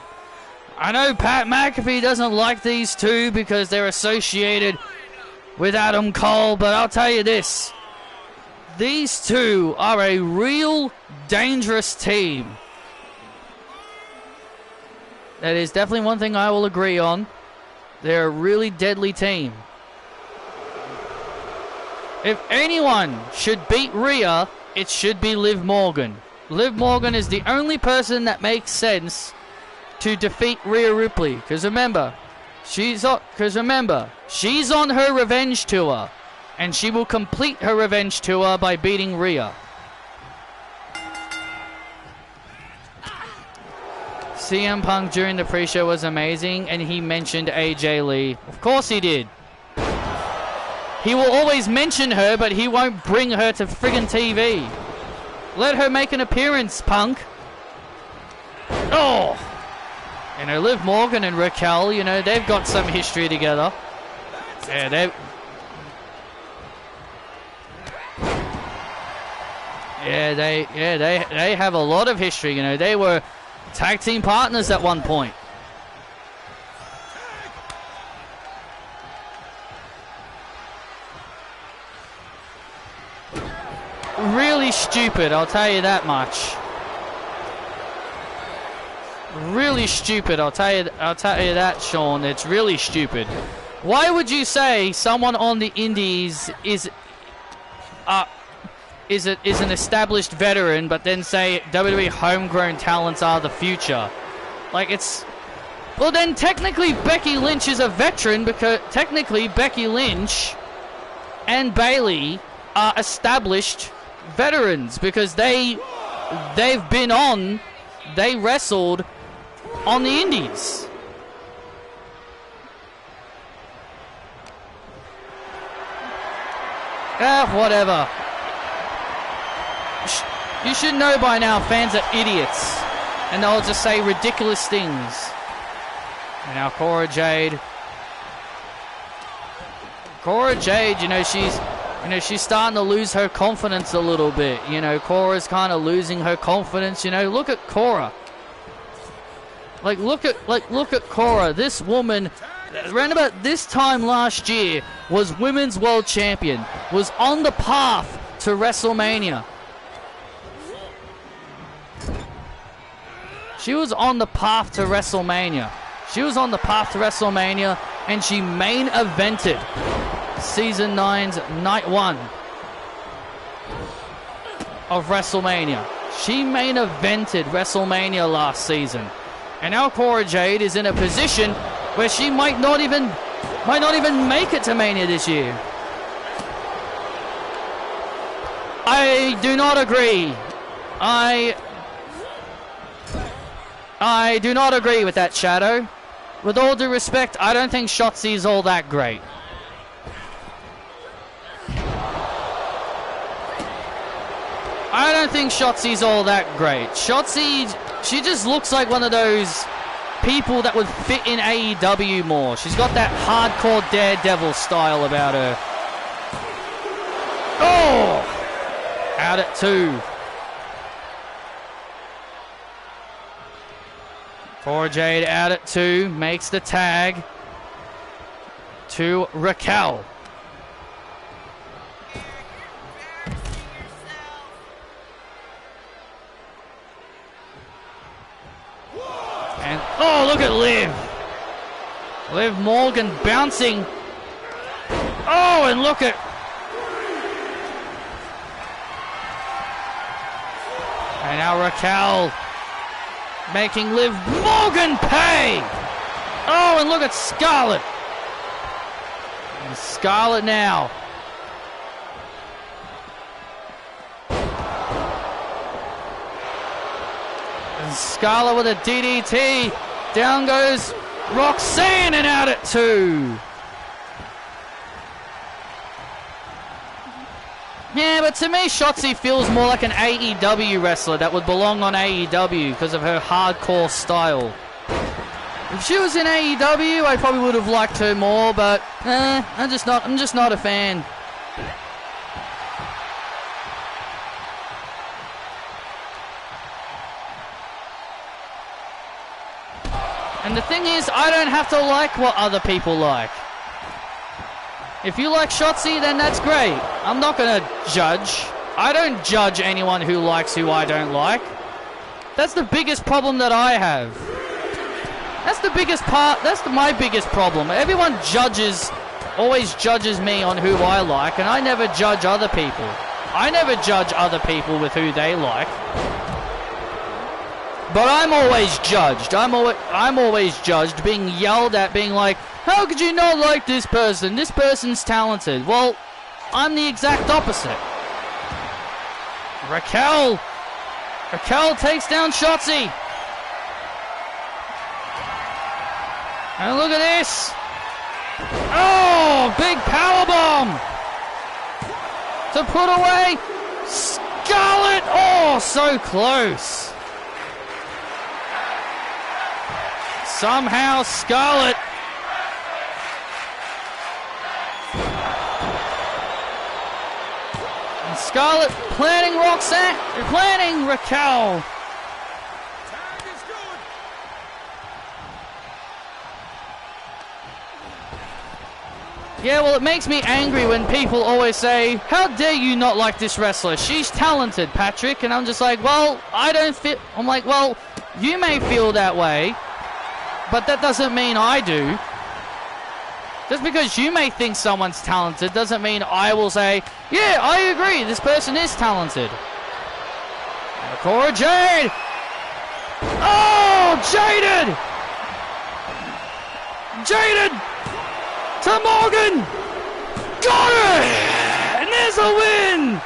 I know Pat McAfee doesn't like these two because they're associated with Adam Cole, but I'll tell you this. These two are a real dangerous team. That is definitely one thing I will agree on. They're a really deadly team. If anyone should beat Rhea, it should be Liv Morgan. Liv Morgan is the only person that makes sense to defeat Rhea Ripley. Because remember, she's on her revenge tour. And she will complete her revenge tour by beating Rhea. CM Punk during the pre-show was amazing, and he mentioned AJ Lee. Of course he did. He will always mention her, but he won't bring her to friggin' TV. Let her make an appearance, Punk. Oh! You know, Liv Morgan and Raquel, you know, they've got some history together. Yeah, they have a lot of history, you know. They were tag team partners at one point. Really stupid, I'll tell you that much. Really stupid, I'll tell you that, Sean. It's really stupid. Why would you say someone on the Indies is an established veteran, but then say WWE homegrown talents are the future? Like, it's... Well, then technically Becky Lynch is a veteran, because technically Becky Lynch and Bayley are established veterans, because they wrestled on the Indies. Whatever. You should know by now fans are idiots, and they'll just say ridiculous things. And now Cora Jade, you know, she's starting to lose her confidence a little bit. You know, Cora's kind of losing her confidence. You know, look at Cora. Look at Cora. This woman, around about this time last year, was Women's World Champion, was on the path to WrestleMania. She was on the path to WrestleMania. And she main evented Season 9's Night 1 of WrestleMania. She main evented WrestleMania last season. And now Cora Jade is in a position where she might not even make it to Mania this year. I do not agree. I do not agree with that, Shadow. With all due respect, I don't think Shotzi's all that great. Shotzi, she just looks like one of those people that would fit in AEW more. She's got that hardcore daredevil style about her. Oh! Out at 2. Cora Jade out at 2, makes the tag to Raquel. Oh, look at Liv. Liv Morgan bouncing. Oh, and look at... And now Raquel making Liv Morgan pay. Oh, and look at Scarlett. And Scarlett now. And Scarlett with a DDT. Down goes Roxanne and out at 2. Yeah, but to me, Shotzi feels more like an AEW wrestler that would belong on AEW because of her hardcore style. If she was in AEW, I probably would have liked her more, but I'm just not a fan. And the thing is, I don't have to like what other people like. If you like Shotzi, then that's great. I'm not going to judge. I don't judge anyone who likes who I don't like. That's the biggest problem that I have. That's the biggest part. That's my biggest problem. Everyone always judges me on who I like, and I never judge other people. I never judge other people with who they like. But I'm always judged. I'm always judged, being yelled at, being like, how could you not like this person? This person's talented. Well, I'm the exact opposite. Raquel takes down Shotzi. And look at this. Oh, big powerbomb. To put away Scarlett. Oh, so close. Somehow Scarlett and Scarlett planning Raquel. Yeah, well, it makes me angry when people always say, how dare you not like this wrestler? She's talented, Patrick. And I'm just like, well, I don't fit. I'm like, well, you may feel that way, but that doesn't mean I do. Just because you may think someone's talented doesn't mean I will say, yeah, I agree, this person is talented. Cora Jade! Oh, jaded! Jaded! To Morgan! Got it! And there's a win!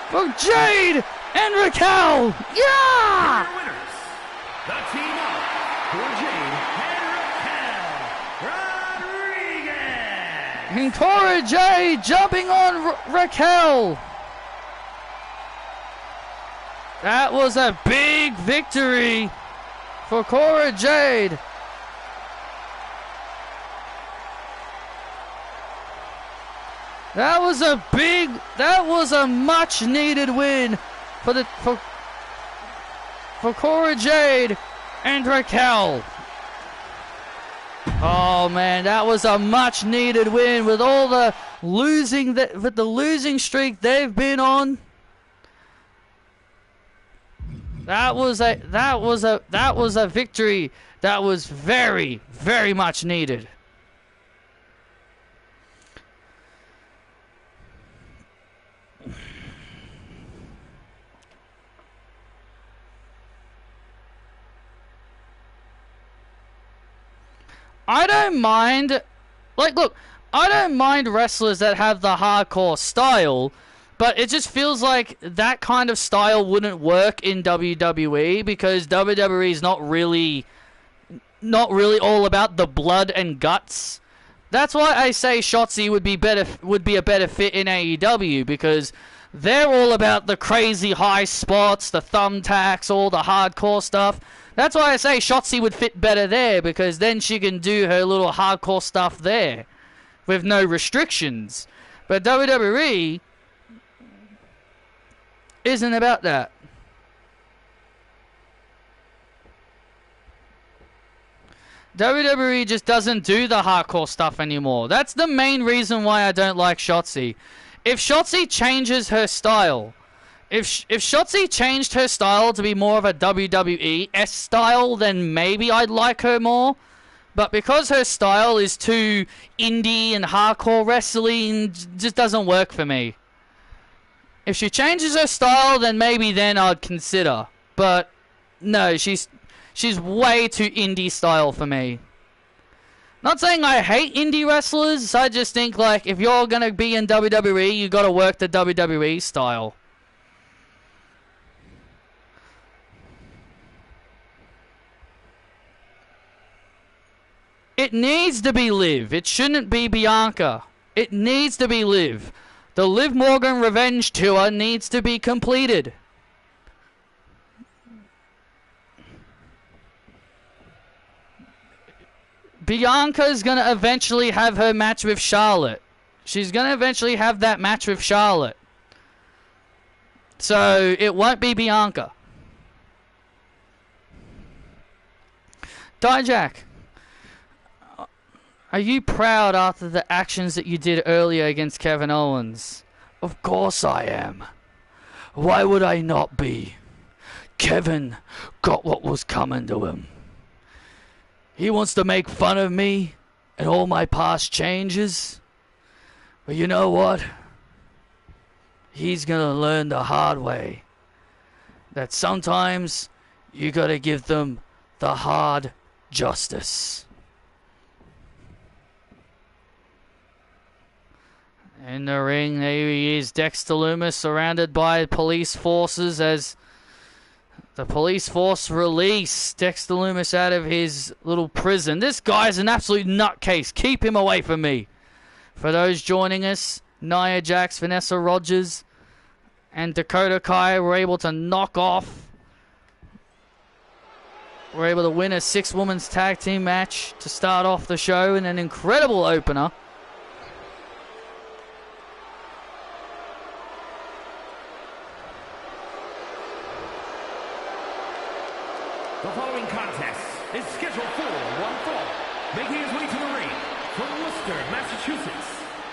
For Jade and Raquel! Yeah! Winners, the team up for Jade and Raquel Rodriguez! And Cora Jade jumping on Raquel! That was a big victory for Cora Jade. That was a much needed win for Cora Jade and Raquel. Oh man, that was a much needed win with all the losing with the losing streak they've been on. That was a victory that was very, very much needed. I don't mind, look, I don't mind wrestlers that have the hardcore style, but it just feels like that kind of style wouldn't work in WWE because WWE is not really all about the blood and guts. That's why I say Shotzi would be a better fit in AEW because they're all about the crazy high spots, the thumbtacks, all the hardcore stuff. That's why I say Shotzi would fit better there because then she can do her little hardcore stuff there with no restrictions. But WWE isn't about that. WWE just doesn't do the hardcore stuff anymore. That's the main reason why I don't like Shotzi. If Shotzi changes her style If Shotzi changed her style to be more of a WWE-esque style, then maybe I'd like her more. But because her style is too indie and hardcore wrestling, just doesn't work for me. If she changes her style, then maybe then I'd consider. But no, she's way too indie style for me. Not saying I hate indie wrestlers, I just think like if you're gonna be in WWE, you gotta work the WWE style. It needs to be Liv. It shouldn't be Bianca. It needs to be Liv. The Liv Morgan Revenge Tour needs to be completed. Bianca's going to eventually have her match with Charlotte. She's going to eventually have that match with Charlotte. So, it won't be Bianca. Dijak, are you proud after the actions that you did earlier against Kevin Owens? Of course I am. Why would I not be? Kevin got what was coming to him. He wants to make fun of me and all my past changes. But you know what? He's gonna learn the hard way that sometimes you gotta give them the hard justice. In the ring, there he is, Dexter Lumis, surrounded by police forces as the police force release Dexter Lumis out of his little prison. This guy's an absolute nutcase. Keep him away from me. For those joining us, Nia Jax, Vanessa Rogers, and Dakota Kai were able to knock off. Were able to win a 6-women's tag team match to start off the show in an incredible opener. The following contest is scheduled for one fall. Making his way to the ring from Worcester, Massachusetts,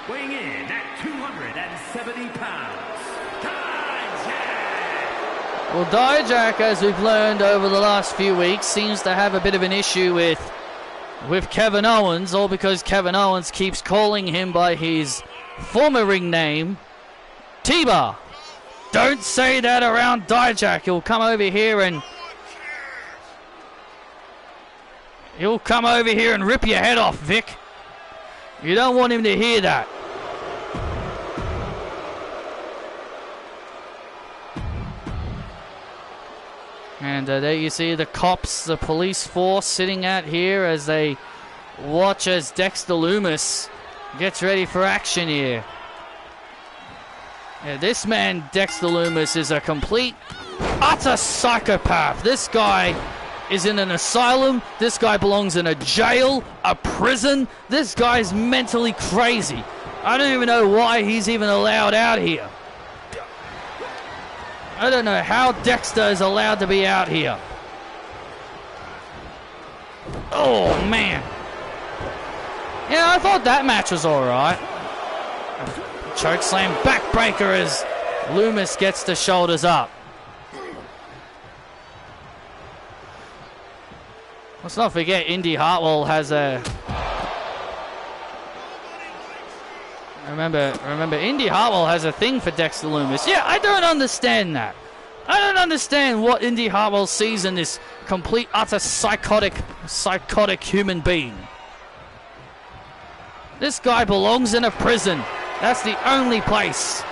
weighing in at 270 pounds, Dijak! Well, Dijak, as we've learned over the last few weeks, seems to have a bit of an issue with Kevin Owens, all because Kevin Owens keeps calling him by his former ring name, T-Bar. Don't say that around Dijak. He'll come over here and rip your head off, Vic. You don't want him to hear that. And there you see the cops, the police force sitting out here as they watch as Dexter Lumis gets ready for action here. Yeah, this man, Dexter Lumis, is a complete, utter psychopath. This guy is in an asylum. This guy belongs in a jail, a prison. This guy's mentally crazy. I don't even know why he's even allowed out here. I don't know how Dexter is allowed to be out here. Oh, man. Yeah, I thought that match was alright. Chokeslam backbreaker as Lumis gets the shoulders up. Let's not forget Indy Hartwell has a... Remember, Indy Hartwell has a thing for Dexter Lumis. Yeah, I don't understand that. I don't understand what Indy Hartwell sees in this complete, utter psychotic human being. This guy belongs in a prison. That's the only place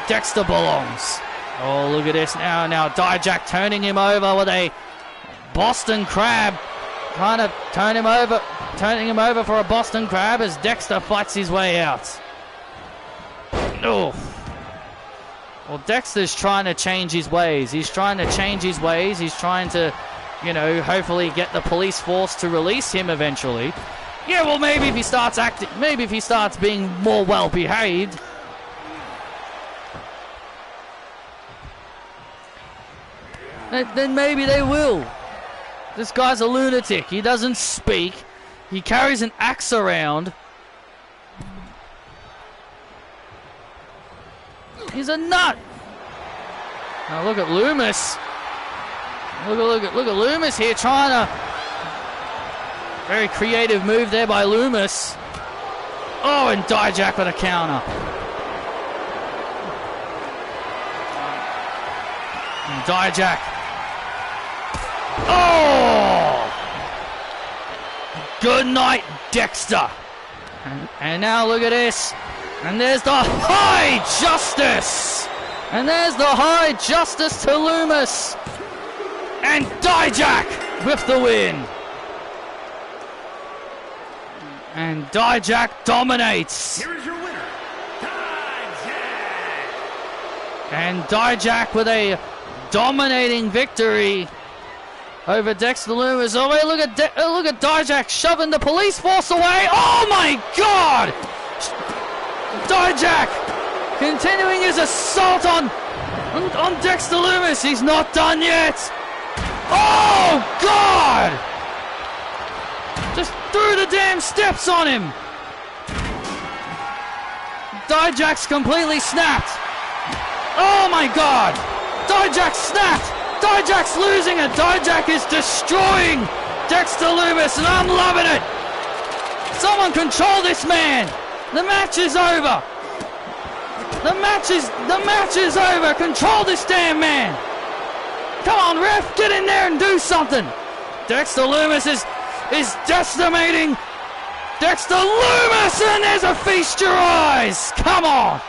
Dexter belongs. Oh, look at this now. Now Dijak turning him over with a Boston Crab. Kind of turning him over for a Boston Crab as Dexter fights his way out. Oh. Well, Dexter's trying to change his ways. He's trying to, you know, hopefully get the police force to release him eventually. Yeah, well, maybe if he starts being more well behaved. Then maybe they will. This guy's a lunatic. He doesn't speak. He carries an axe around. He's a nut. Now look at Loomis. Look at Loomis here trying to... Very creative move there by Loomis. Oh, and Dijak with a counter. And Dijak. Oh! Good night, Dexter. And now look at this. And there's the High Justice. And there's the High Justice to Loomis. And Dijak with the win. And Dijak dominates. Here is your winner, Dijak. And Dijak with a dominating victory over Dexter Loomis. Oh wait, look at Dijak shoving the police force away. Oh my God! Dijak continuing his assault on Dexter Loomis. He's not done yet. Oh God! Just threw the damn steps on him. Dijak's completely snapped. Oh my God! Dijak snapped. Dijak's losing it. Dijak is destroying Dexter Loomis, and I'm loving it. Someone control this man. The match is over. The match is over. Control this damn man. Come on, ref, get in there and do something. Dexter Loomis is decimating Dexter Loomis, and there's a feast your eyes. Come on.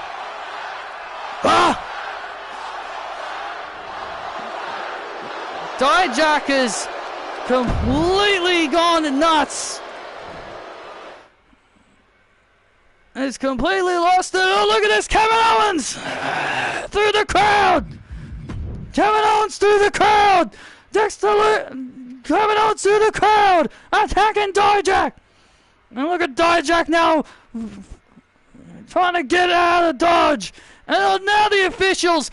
Dijak is completely gone nuts. It's completely lost it. Oh, look at this. Kevin Owens through the crowd. Kevin Owens through the crowd. Kevin Owens through the crowd. Attacking Dijak. And look at Dijak now trying to get out of Dodge. And now the officials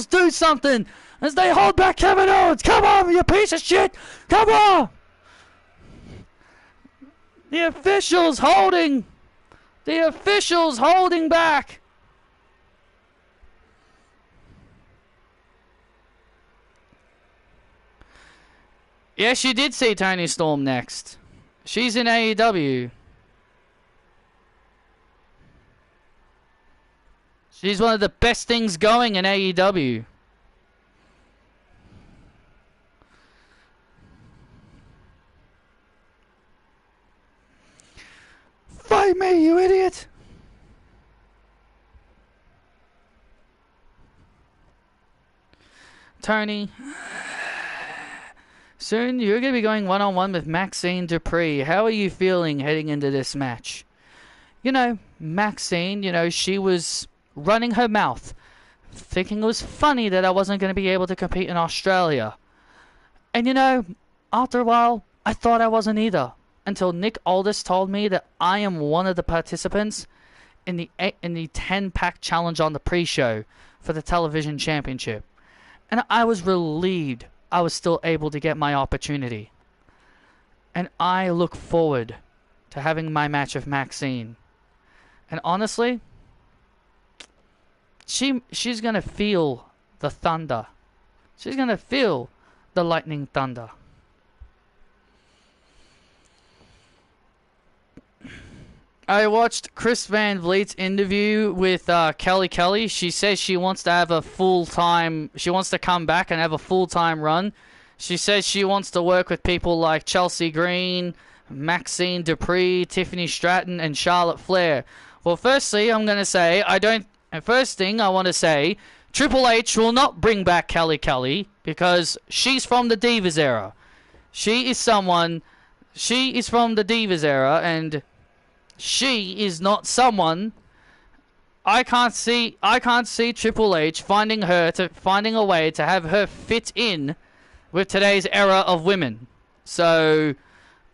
do something as they hold back Kevin Owens. Come on, you piece of shit. Come on. The officials holding back. Yes, you did see Toni Storm next. She's in AEW. She's one of the best things going in AEW. Fight me, you idiot! Tony, soon you're going to be going one-on-one with Maxine Dupree. How are you feeling heading into this match? You know, Maxine, she was running her mouth, thinking it was funny that I wasn't going to be able to compete in Australia. And after a while, I thought I wasn't either. Until Nick Aldis told me that I am one of the participants in the 10-pack challenge on the pre-show for the television championship. And I was relieved I was still able to get my opportunity. And I look forward to having my match with Maxine. And honestly, she's going to feel the thunder. She's going to feel the lightning thunder. I watched Chris Van Vliet's interview with Kelly. She says she wants to have she wants to come back and have a full-time run. She says she wants to work with people like Chelsea Green, Maxine Dupree, Tiffany Stratton, and Charlotte Flair. Well, firstly, I want to say, Triple H will not bring back Kelly because she's from the Divas era. She is from the Divas era, and she is not someone. I can't see Triple H finding a way to have her fit in with today's era of women. So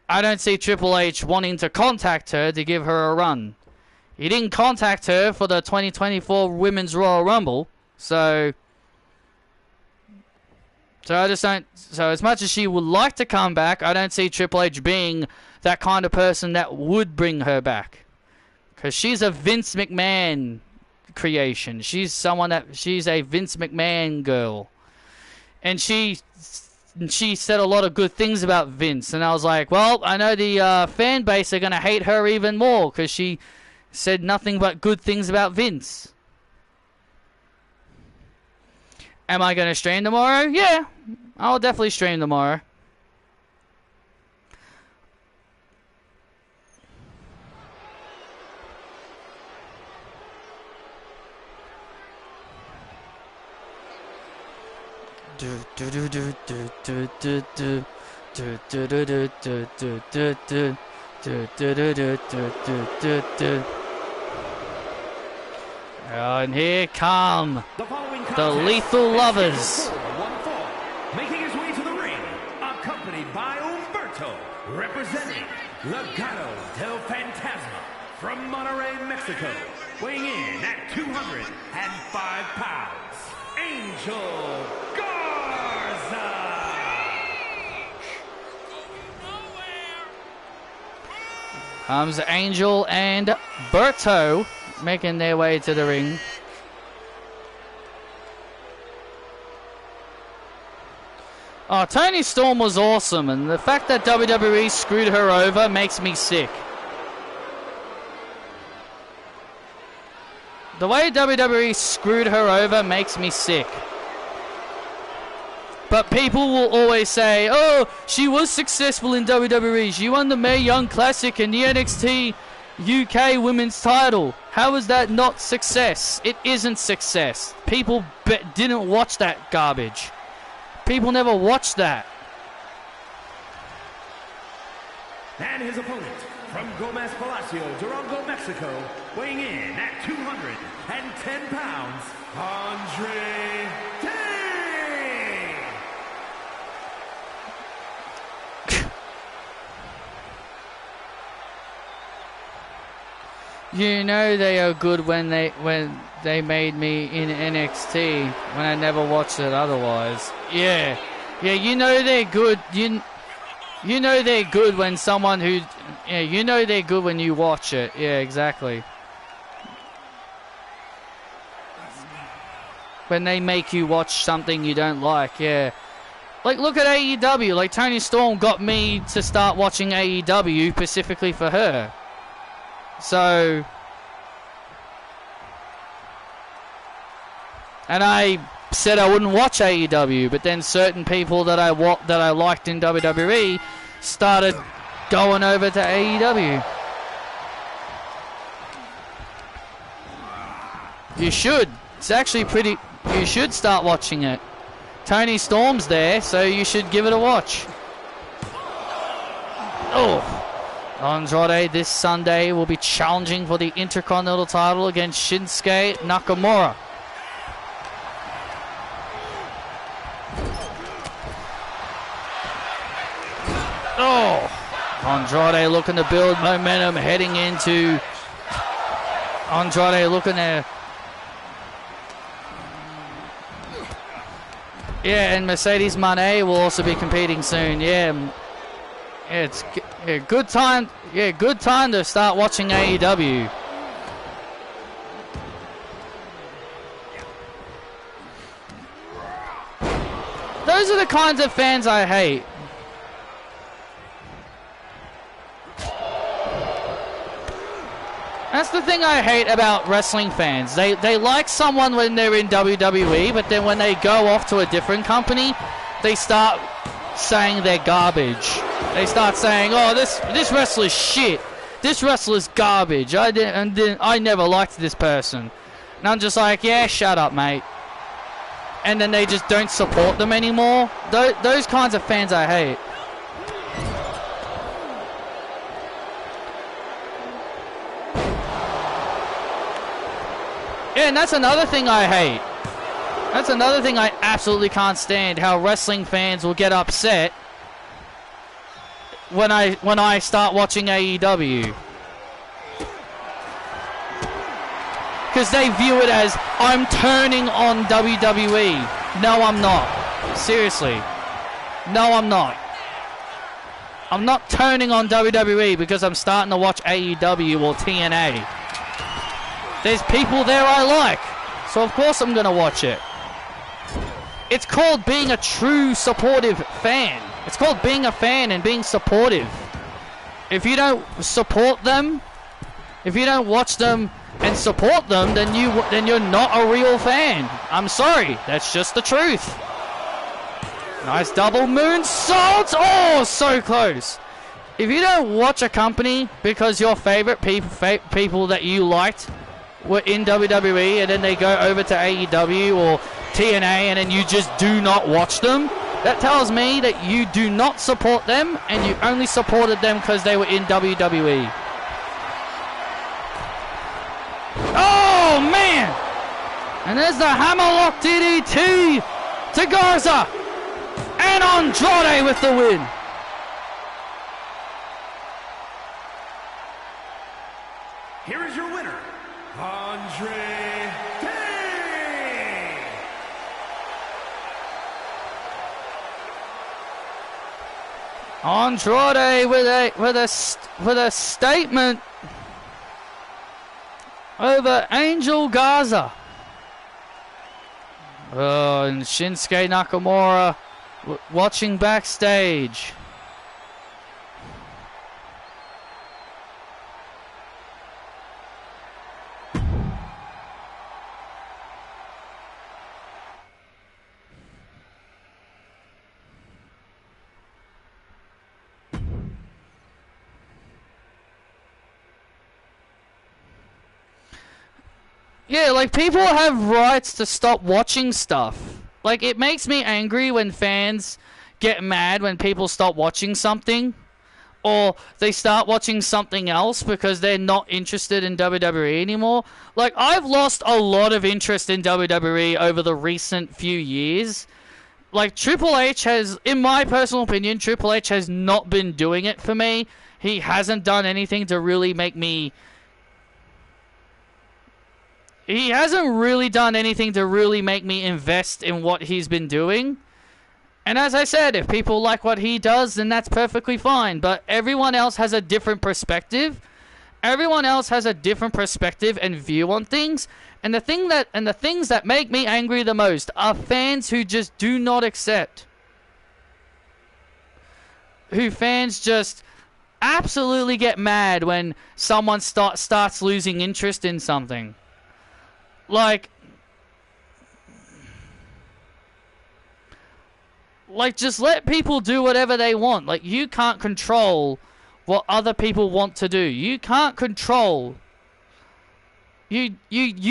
I don't see Triple H wanting to contact her to give her a run. He didn't contact her for the 2024 Women's Royal Rumble. So I just don't. So as much as she would like to come back, I don't see Triple H being that kind of person that would bring her back. Because she's a Vince McMahon creation. She's a Vince McMahon girl. And she said a lot of good things about Vince. And I was like, well, I know the fan base are going to hate her even more because she said nothing but good things about Vince. Am I going to stream tomorrow? Yeah, I'll definitely stream tomorrow. And here come the Lethal Lovers. Making his way to the ring, accompanied by Humberto, representing Legado del Fantasma from Monterrey, Mexico, weighing in at 205 pounds, Angel Garza. Comes Angel and Berto making their way to the ring. Oh, Toni Storm was awesome, and the fact that WWE screwed her over makes me sick. The way WWE screwed her over makes me sick. But people will always say, oh, she was successful in WWE. She won the Mae Young Classic and the NXT UK Women's title. How is that not success? It isn't success. People didn't watch that garbage. People never watched that. And his opponent from Gomez Palacio, Durango, Mexico, weighing in at 210 pounds, Andre Day. You know they are good when they made me in NXT when I never watched it otherwise. Yeah, you know they're good. You know they're good when someone who, yeah, you know they're good when you watch it. Yeah, exactly. When they make you watch something you don't like, yeah. Like, look at AEW. Like, Toni Storm got me to start watching AEW specifically for her. So, and I said I wouldn't watch AEW, but then certain people that I liked in WWE started going over to AEW. You should. It's actually pretty. You should start watching it. Toni Storm's there, so you should give it a watch. Oh. Andrade this Sunday will be challenging for the Intercontinental title against Shinsuke Nakamura. Oh! Andrade looking to build momentum heading into... Andrade looking to... Yeah, and Mercedes Moné will also be competing soon. Yeah, it's a good time. Yeah, good time to start watching AEW. Those are the kinds of fans I hate. That's the thing I hate about wrestling fans. They like someone when they're in WWE, but then when they go off to a different company, they start saying they're garbage. They start saying, "Oh, this wrestler's shit. This wrestler's garbage. I never liked this person." And I'm just like, "Yeah, shut up, mate." And then they just don't support them anymore. Those kinds of fans I hate. Yeah, and that's another thing I hate. That's another thing I absolutely can't stand, how wrestling fans will get upset when I start watching AEW. Because they view it as, I'm turning on WWE. No, I'm not. Seriously. No, I'm not. I'm not turning on WWE because I'm starting to watch AEW or TNA. There's people there I like. So of course I'm going to watch it. It's called being a true supportive fan. It's called being a fan and being supportive. If you don't support them, if you don't watch them and support them, then you're not a real fan. I'm sorry, that's just the truth. Nice double moonsault. Oh, so close. If you don't watch a company because your favorite people that you liked were in WWE and then they go over to AEW or TNA and then you just do not watch them, that tells me that you do not support them and you only supported them because they were in WWE. Oh, man! And there's the hammerlock DDT to Garza. And Andrade with the win. Here is your winner, Andrade. Andrade with a statement over Angel Garza. Oh, and Shinsuke Nakamura watching backstage. Yeah, like, people have rights to stop watching stuff. Like, it makes me angry when fans get mad when people stop watching something. Or they start watching something else because they're not interested in WWE anymore. Like, I've lost a lot of interest in WWE over the recent few years. Like, Triple H has, in my personal opinion, Triple H has not been doing it for me. He hasn't done anything to really make me... He hasn't really done anything to really make me invest in what he's been doing. And as I said, if people like what he does, then that's perfectly fine. But everyone else has a different perspective. Everyone else has a different perspective and view on things. And the things that make me angry the most are fans who just do not accept. Who fans just absolutely get mad when someone starts losing interest in something. Like, just let people do whatever they want. Like, you can't control what other people want to do. You can't control. You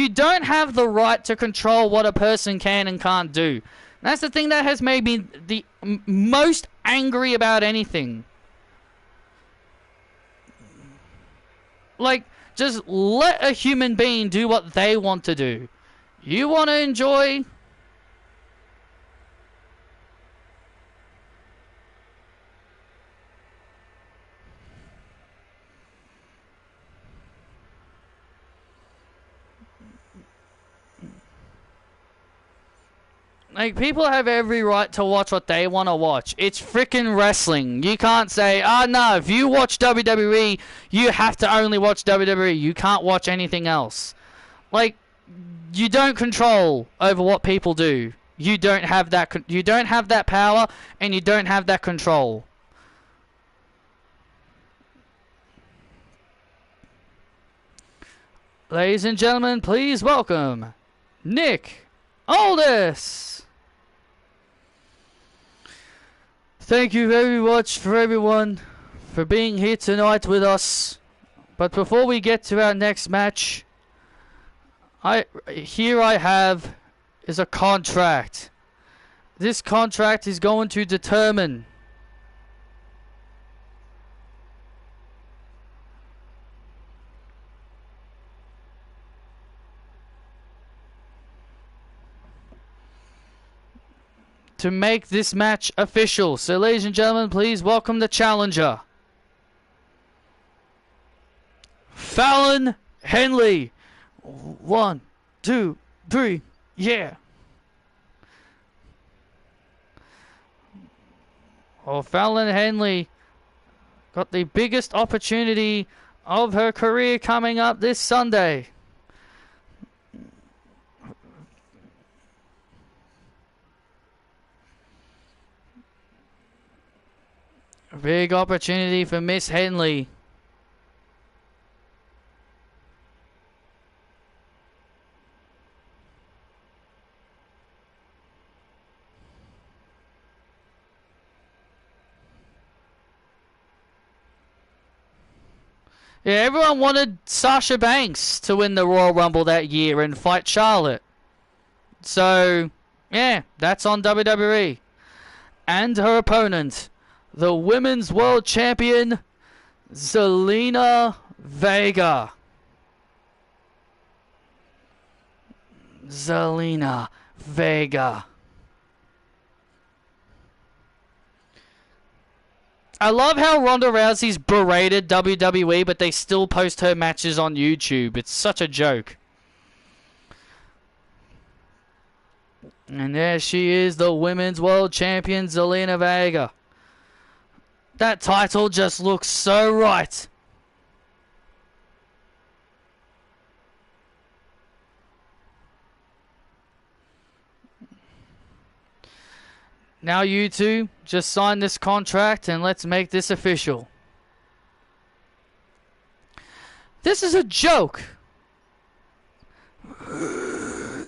don't have the right to control what a person can and can't do. And that's the thing that has made me the most angry about anything. Like, just let a human being do what they want to do. You want to enjoy... Like, people have every right to watch what they want to watch. It's freaking wrestling. You can't say, oh, no, if you watch WWE, you have to only watch WWE. You can't watch anything else. Like, you don't control over what people do. You don't have that. You don't have that power, and you don't have that control. Ladies and gentlemen, please welcome Nick Aldis. Thank you very much for everyone for being here tonight with us. But before we get to our next match, I have is a contract. This contract is going to determine to make this match official. So, ladies and gentlemen, please welcome the challenger, Fallon Henley. 1, 2, 3, yeah. Well, Fallon Henley got the biggest opportunity of her career coming up this Sunday. Big opportunity for Miss Henley. Yeah, everyone wanted Sasha Banks to win the Royal Rumble that year and fight Charlotte. So, yeah, that's on WWE. And her opponent, the Women's World Champion, Zelina Vega. Zelina Vega. I love how Ronda Rousey's berated WWE, but they still post her matches on YouTube. It's such a joke. And there she is, the Women's World Champion, Zelina Vega. That title just looks so right. Now you two, just sign this contract and let's make this official. This is a joke.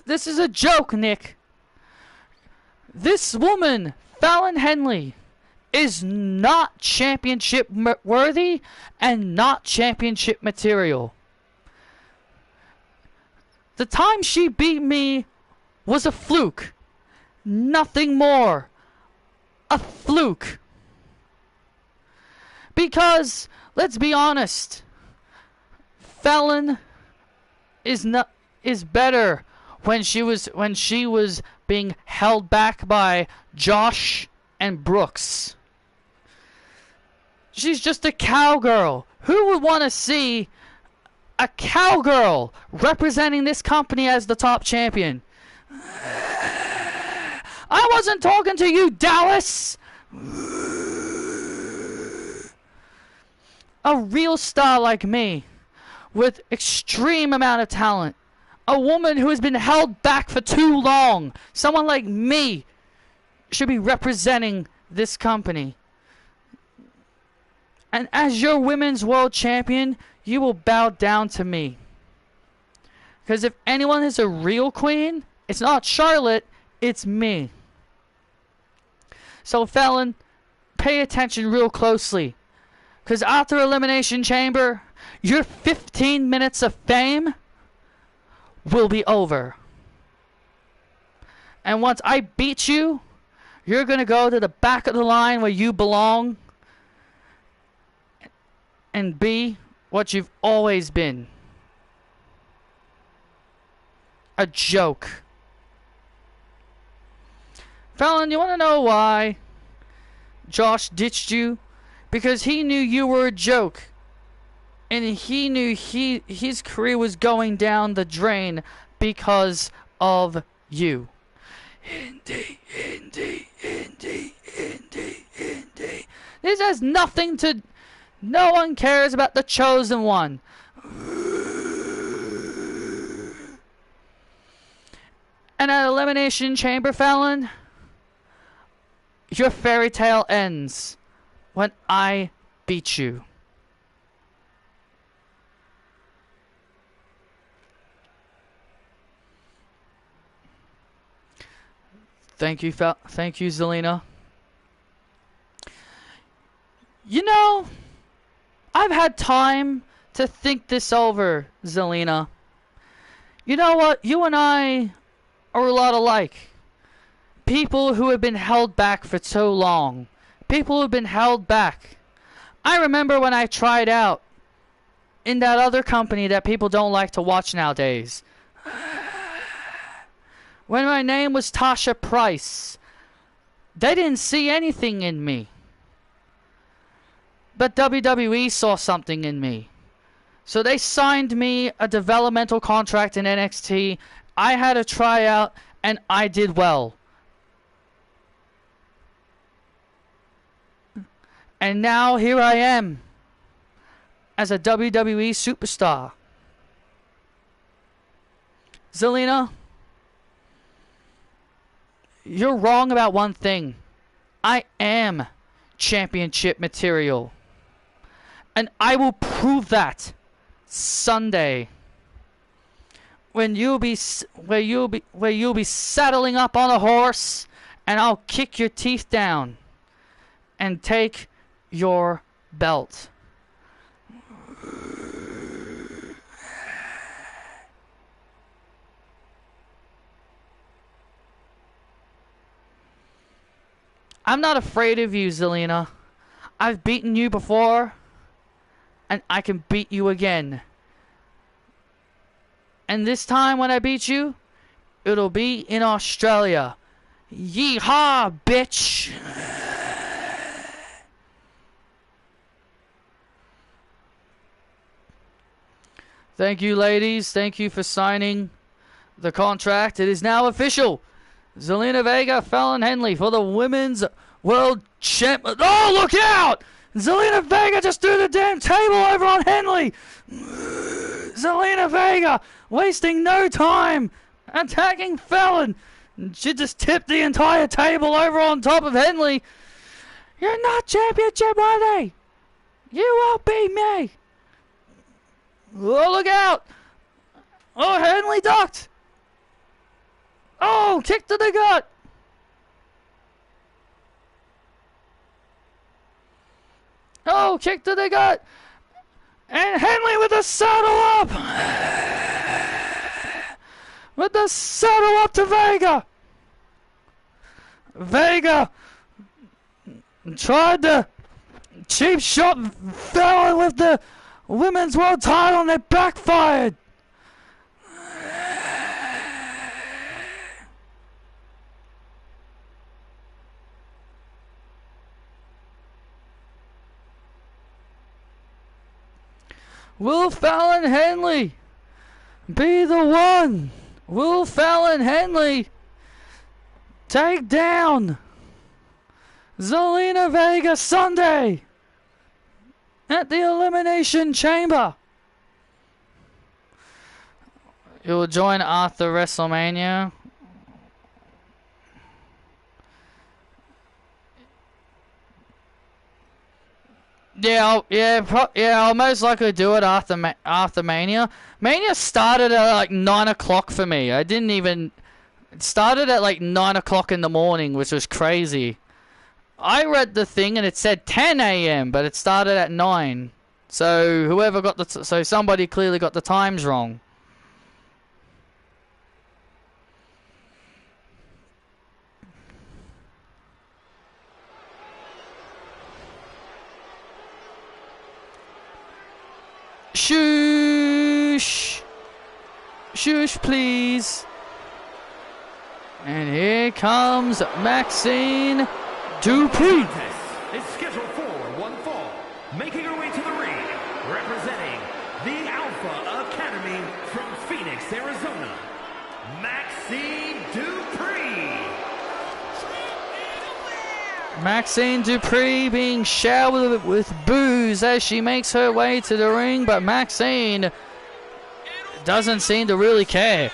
This is a joke, Nick. This woman, Fallon Henley, is not championship worthy and not championship material. The time she beat me was a fluke. Nothing more. A fluke. Because, let's be honest, Fallon is better when she was being held back by Josh and Brooks. She's just a cowgirl. Who would want to see a cowgirl representing this company as the top champion? I wasn't talking to you, Dallas! A real star like me, with extreme amount of talent, a woman who has been held back for too long, someone like me, should be representing this company. And as your Women's World Champion, you will bow down to me. Because if anyone is a real queen, it's not Charlotte, it's me. So Fallon, pay attention real closely. Because after Elimination Chamber, your 15 minutes of fame will be over. And once I beat you, you're going to go to the back of the line where you belong and be what you've always been. A joke. Fallon, you want to know why Josh ditched you? Because he knew you were a joke. And he knew his career was going down the drain because of you. Indy. This has nothing to... No one cares about the chosen one. And at Elimination Chamber, Fallon, your fairy tale ends when I beat you. Thank you, Zelina. You know, I've had time to think this over, Zelina. You know what? You and I are a lot alike. People who have been held back for so long. People who have been held back. I remember when I tried out in that other company that people don't like to watch nowadays. When my name was Tasha Price, they didn't see anything in me. But WWE saw something in me. So they signed me a developmental contract in NXT. I had a tryout, and I did well. And now here I am, as a WWE superstar. Zelina, you're wrong about one thing. I am championship material. And I will prove that Sunday, when you'll be saddling up on a horse, and I'll kick your teeth down and take your belt. I'm not afraid of you, Zelina. I've beaten you before, and I can beat you again. And this time when I beat you, it'll be in Australia. Yeehaw, bitch! Thank you, ladies. Thank you for signing the contract. It is now official. Zelina Vega, Fallon Henley for the Women's World Champ. Oh, look out! Zelina Vega just threw the damn table over on Henley. Zelina Vega wasting no time attacking Fallon. She just tipped the entire table over on top of Henley. You're not championship worthy. You won't beat me. Oh, look out! Oh, Henley ducked. Oh, kick to the gut. Oh, kick to the gut. And Henley with the saddle up. With the saddle up to Vega. Vega tried to cheap shot Fallon with the Women's World title, and it backfired. Will Fallon Henley be the one? Will Fallon Henley take down Zelina Vega Sunday at the Elimination Chamber? He will join after WrestleMania. I'll most likely do it after Mania. Mania started at like 9 o'clock for me. It started at like 9 o'clock in the morning, which was crazy. I read the thing and it said 10 a.m., but it started at 9. So whoever got so somebody clearly got the times wrong. Shush! Shush, please. And here comes Maxine Dupree. Is scheduled for one fall. Making her way to the ring, representing the Alpha Academy from Phoenix, Arizona, Maxine Dupree. Maxine Dupree being showered with booze as she makes her way to the ring, but Maxine doesn't seem to really care.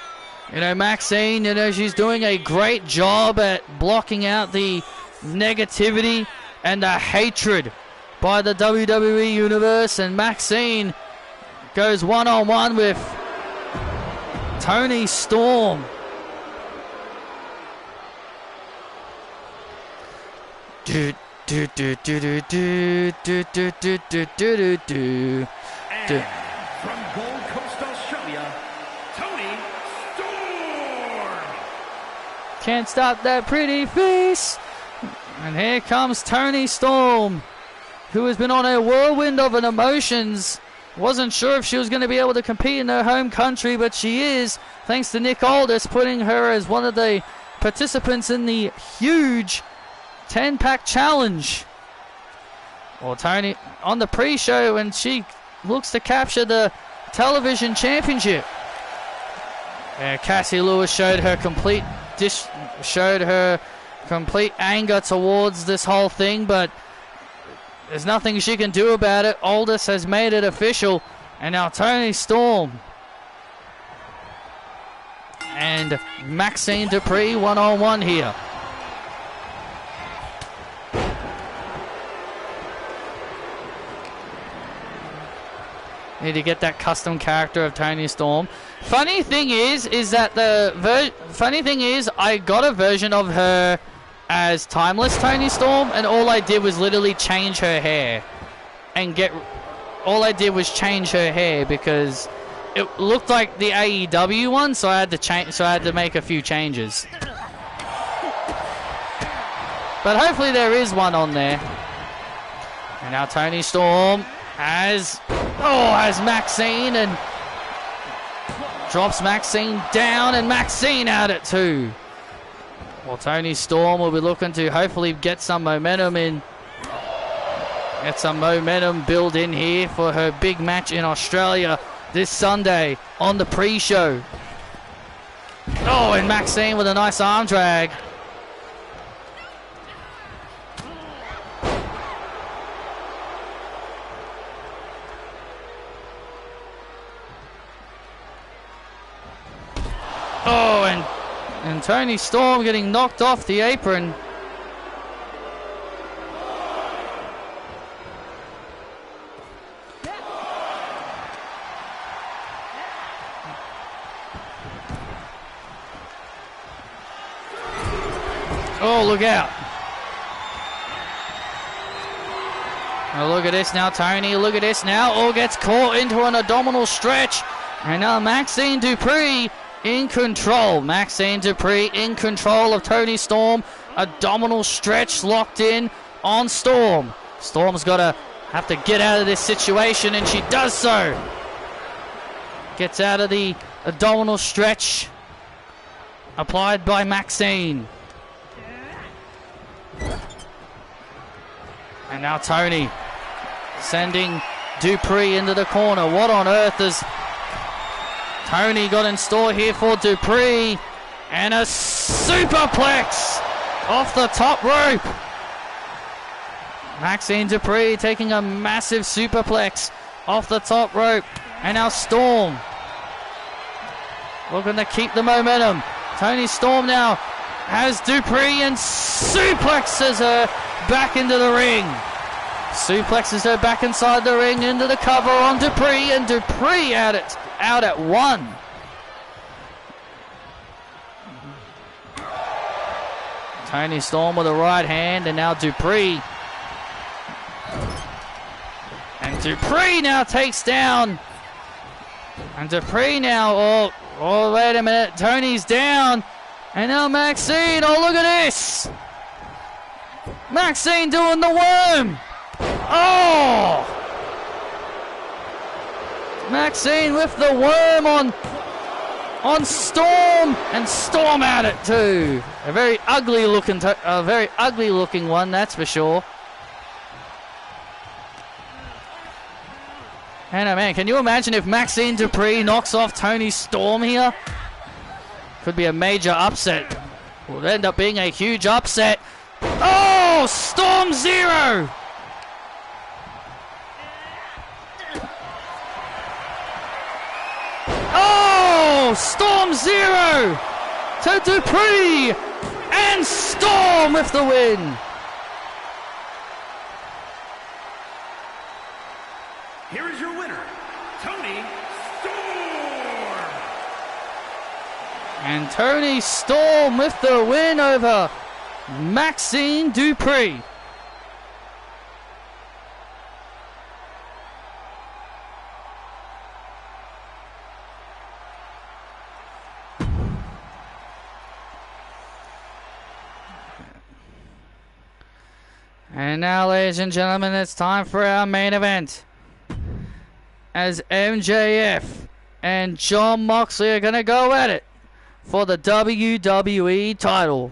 Maxine, she's doing a great job at blocking out the negativity and the hatred by the WWE Universe, and Maxine goes one-on-one with Toni Storm. And from Gold Coast, Australia, Toni Storm. Can't stop that pretty face. And here comes Toni Storm, who has been on a whirlwind of emotions. Wasn't sure if she was going to be able to compete in her home country, but she is, thanks to Nick Aldis putting her as one of the participants in the huge 10-pack challenge. Well, Toni on the pre-show, and she looks to capture the television championship. Cassie Lewis showed her complete anger towards this whole thing, but there's nothing she can do about it. Aldis has made it official, and now Toni Storm and Maxine Dupree one-on-one here. Need to get that custom character of Toni Storm. Funny thing is that I got a version of her as Timeless Toni Storm, and all I did was literally change her hair because it looked like the AEW one, so I had to make a few changes. But hopefully there is one on there. And now Toni Storm has Maxine and drops Maxine down, and Maxine out at 2. Well, Toni Storm will be looking to hopefully get some momentum in. Get some momentum build in here for her big match in Australia this Sunday on the pre-show. Oh, and Maxine with a nice arm drag. Oh, and Toni Storm getting knocked off the apron. Oh, look out. Oh, look at this now, Toni. Look at this now. Oh, gets caught into an abdominal stretch. And now Maxine Dupree in control. Maxine Dupree in control of Toni Storm. Abdominal stretch locked in on Storm. Storm's have to get out of this situation, and she does so. Gets out of the abdominal stretch applied by Maxine. And now Toni sending Dupree into the corner. What on earth has Toni got in store here for Dupree? And a superplex off the top rope. Maxine Dupree taking a massive superplex off the top rope. And now Storm looking to keep the momentum. Toni Storm now has Dupree and suplexes her back into the ring. Suplexes her back inside the ring into the cover on Dupree, and Dupree out at 1. Toni Storm with a right hand, and now Dupree. And Dupree now takes down. And Dupree now, oh wait a minute, Toni's down. And now Maxine, oh look at this. Maxine doing the worm. Oh! Maxine with the worm on Storm, and Storm at it too. A very ugly looking one, that's for sure. And oh man, can you imagine if Maxine Dupree knocks off Toni Storm here? Could be a major upset. Will end up being a huge upset. Oh, Storm 0. Oh, Storm 0 to Dupree, and Storm with the win. Here is your winner, Toni Storm. And Toni Storm with the win over Maxine Dupree. And now, ladies and gentlemen, it's time for our main event, as MJF and Jon Moxley are going to go at it for the WWE title.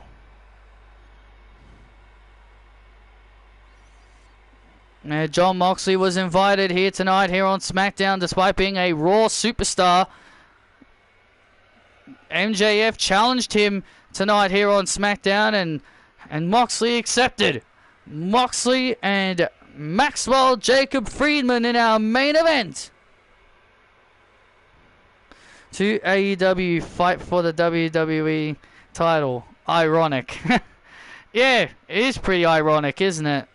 Now, Jon Moxley was invited here tonight here on SmackDown despite being a Raw superstar. MJF challenged him tonight here on SmackDown, and Moxley accepted. Moxley and Maxwell Jacob Friedman in our main event to AEW fight for the WWE title. Ironic. Yeah, it is pretty ironic, isn't it?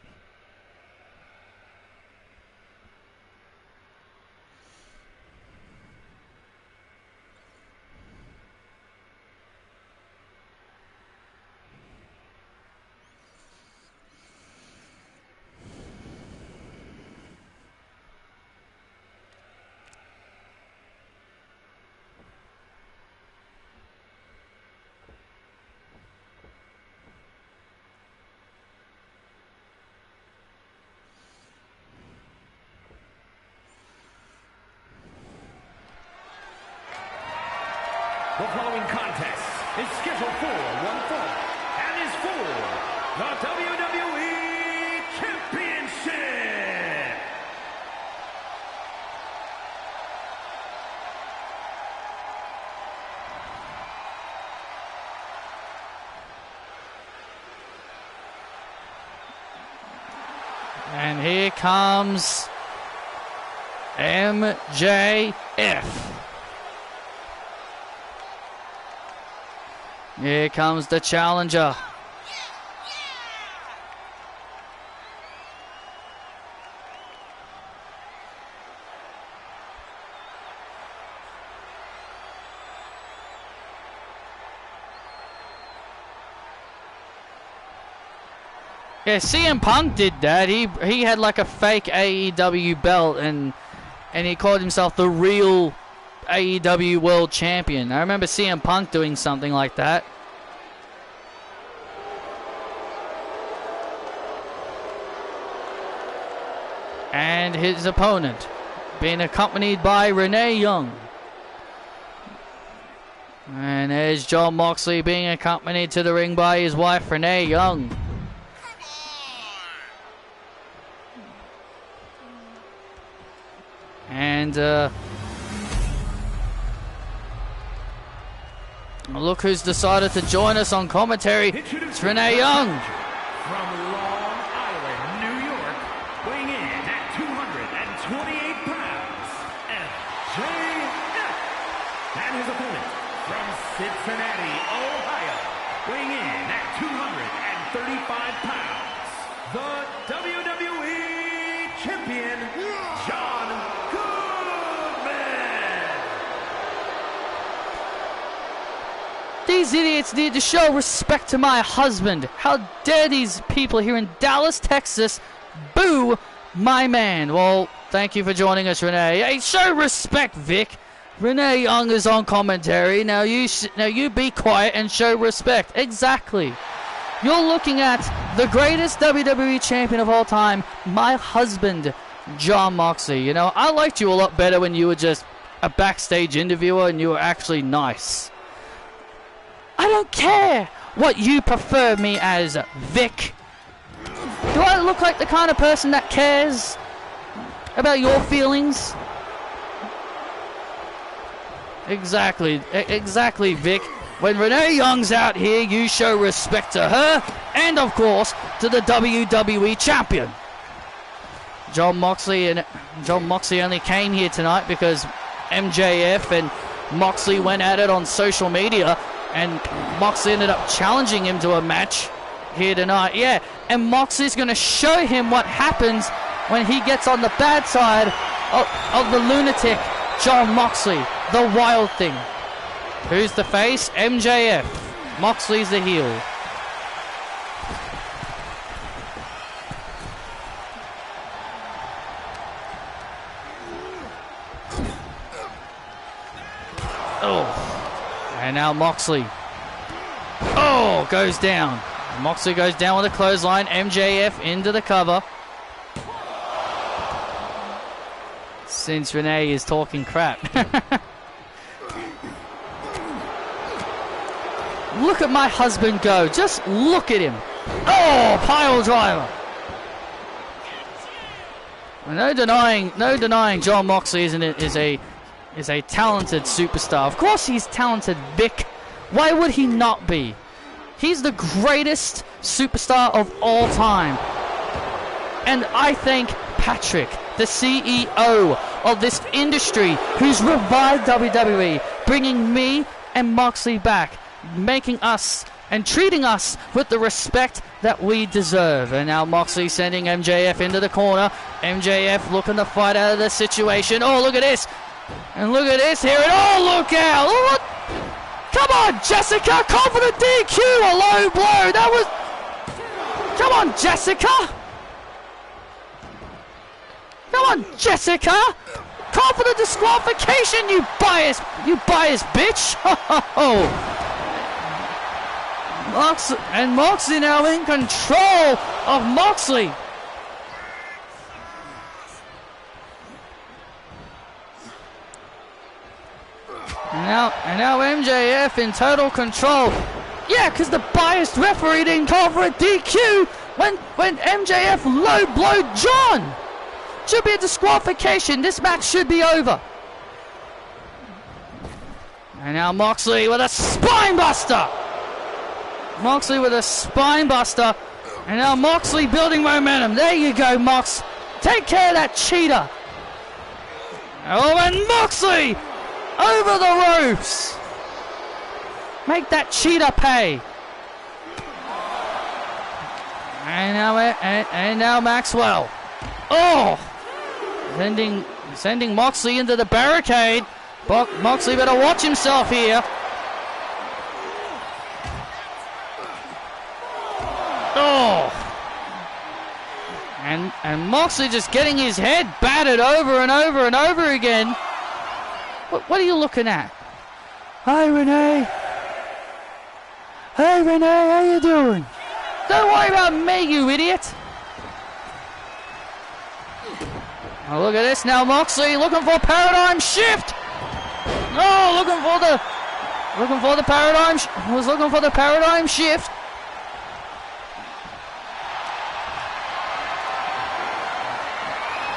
The following contest is scheduled for one fall and is for the WWE Championship. And here comes MJF. Here comes the challenger. Yeah, CM Punk did that. He had like a fake AEW belt and he called himself the real AEW World Champion. I remember CM Punk doing something like that. And his opponent being accompanied by Renee Young. And there's Jon Moxley being accompanied to the ring by his wife Renee Young. And look who's decided to join us on commentary. It's Renee Young. From Long Island, New York, weighing in at 228 pounds, MJF. And his opponent from Cincinnati, Ohio, weighing in at 235 pounds, the WWE Champion, John Goodman. These idiots need to show respect to my husband. How dare these people here in Dallas, Texas, boo my man. Well, thank you for joining us, Renee. Hey, show respect, Vic. Renee Young is on commentary. Now you be quiet and show respect. Exactly. You're looking at the greatest WWE champion of all time, my husband, Jon Moxley. You know, I liked you a lot better when you were just a backstage interviewer and you were actually nice. I don't care what you prefer me as, Vic. Do I look like the kind of person that cares about your feelings? Exactly, Vic. When Renee Young's out here, you show respect to her and, of course, to the WWE Champion. Jon Moxley only came here tonight because MJF and Moxley went at it on social media, and Moxley ended up challenging him to a match here tonight. Yeah, and Moxley's going to show him what happens when he gets on the bad side of the lunatic Jon Moxley, the Wild Thing. Who's the face? MJF. Moxley's the heel. Oh. And now Moxley. Oh, goes down. Moxley goes down with a clothesline. MJF into the cover. Since Renee is talking crap. Look at my husband go. Just look at him. Oh, pile driver. No denying Jon Moxley is a talented superstar. Of course he's talented, Vic. Why would he not be? He's the greatest superstar of all time. And I thank Patrick, the CEO of this industry, who's revived WWE, bringing me and Moxley back, making us and treating us with the respect that we deserve. And now Moxley sending MJF into the corner. MJF looking to fight out of the situation. Oh, look at this. And look at this here. And oh, look out. Oh, what? Come on, Jessica. Call for the DQ. A low blow. That was... Come on, Jessica. Come on, Jessica. Call for the disqualification, you biased bitch. Moxley now in control of Moxley. Now now MJF in total control. Yeah, because the biased referee didn't call for a DQ when MJF low blowed John. Should be a disqualification. This match should be over. And now Moxley with a spine buster. Moxley with a spine buster. And now Moxley building momentum. There you go, Mox. Take care of that cheater. Oh, and Moxley over the ropes. Make that cheater pay. And now Maxwell. Oh, sending Moxley into the barricade. Moxley better watch himself here. Oh. And Moxley just getting his head battered over and over and over again. What are you looking at? Hi, Renee. Hey, Renee, how you doing? Don't worry about me, you idiot. Oh, look at this now, Moxley looking for a paradigm shift. Oh, looking for the paradigm. Was looking for the paradigm shift.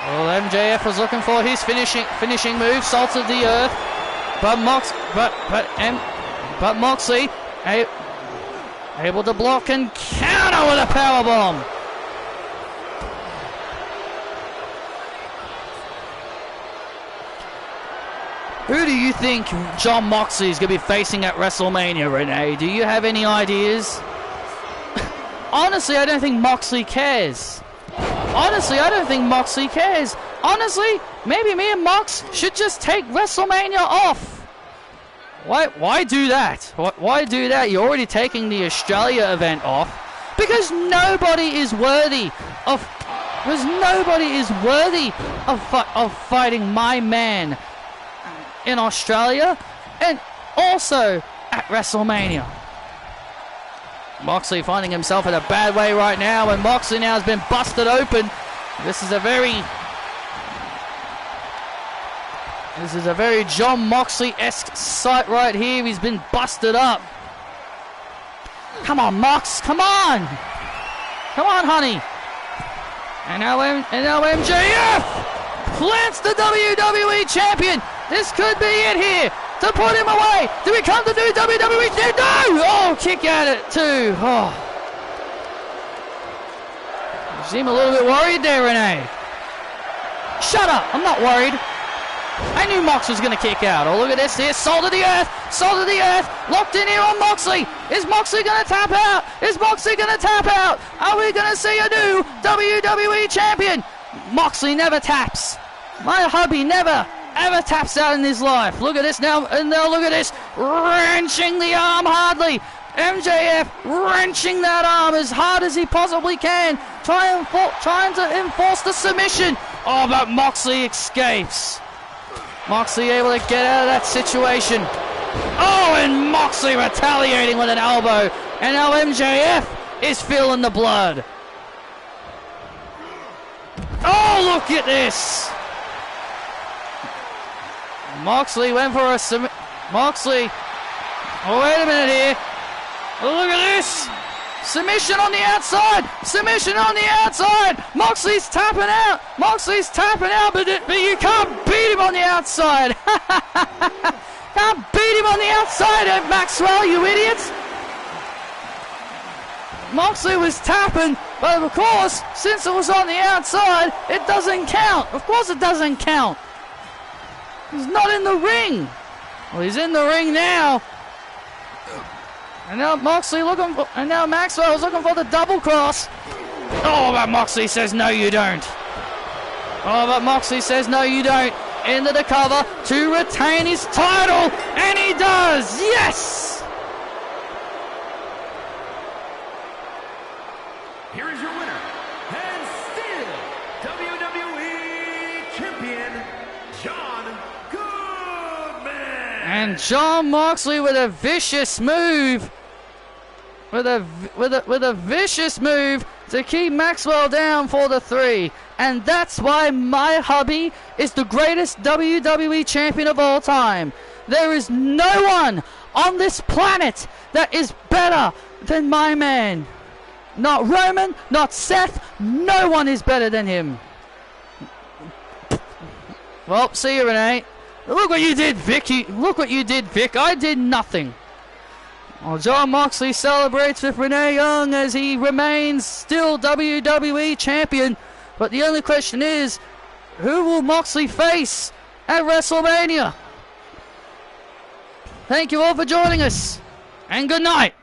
Well, MJF was looking for his finishing move, salt of the earth, but Moxley able to block and counter with a powerbomb. Who do you think John Moxley is going to be facing at WrestleMania, Renee? Do you have any ideas? Honestly, I don't think Moxley cares. Honestly, maybe me and Mox should just take WrestleMania off. Why do that? Why do that? You're already taking the Australia event off because nobody is worthy of fighting my man in Australia and also at WrestleMania. Moxley finding himself in a bad way right now, and Moxley now has been busted open. This is a very John Moxley-esque sight right here. He's been busted up. Come on, Mox, come on, honey. And now MJF plants the WWE champion. This could be it here to put him away. Do we come to do WWE? No! Oh, kick at it too. Oh. You seem a little bit worried there, Renee. Shut up, I'm not worried. I knew Mox was going to kick out. Oh, look at this here. Salt of the earth. Locked in here on Moxley. Is Moxley going to tap out? Are we going to see a new WWE champion? Moxley never taps. My hubby never, ever taps out in his life. Look at this now. And now look at this. Wrenching the arm hardly. MJF wrenching that arm as hard as he possibly can. Trying to enforce the submission. Oh, but Moxley escapes. Moxley able to get out of that situation. Oh, and Moxley retaliating with an elbow. And now MJF is feeling the blood. Oh, look at this. Moxley went for a Moxley. Oh, wait a minute here. Oh, look at this. Submission on the outside. Moxley's tapping out. But you can't beat him on the outside. Can't beat him on the outside, Maxwell, you idiots. Moxley was tapping, but of course, since it was on the outside, it doesn't count. Of course it doesn't count. He's not in the ring. Well, he's in the ring now. And now Maxwell is looking for the double cross. Oh, but Moxley says no, you don't. Into the cover to retain his title, and he does. Yes. Here is your winner, and still WWE Champion, John Goodman. And John Moxley with a vicious move. With a vicious move to keep Maxwell down for the 3. And that's why my hubby is the greatest WWE champion of all time. There is no one on this planet that is better than my man. Not Roman, not Seth, no one is better than him. Well, see you, Renee. Look what you did, Vic. Look what you did, Vic. I did nothing. Well, John Moxley celebrates with Renee Young as he remains still WWE champion. But the only question is, who will Moxley face at WrestleMania? Thank you all for joining us, and good night.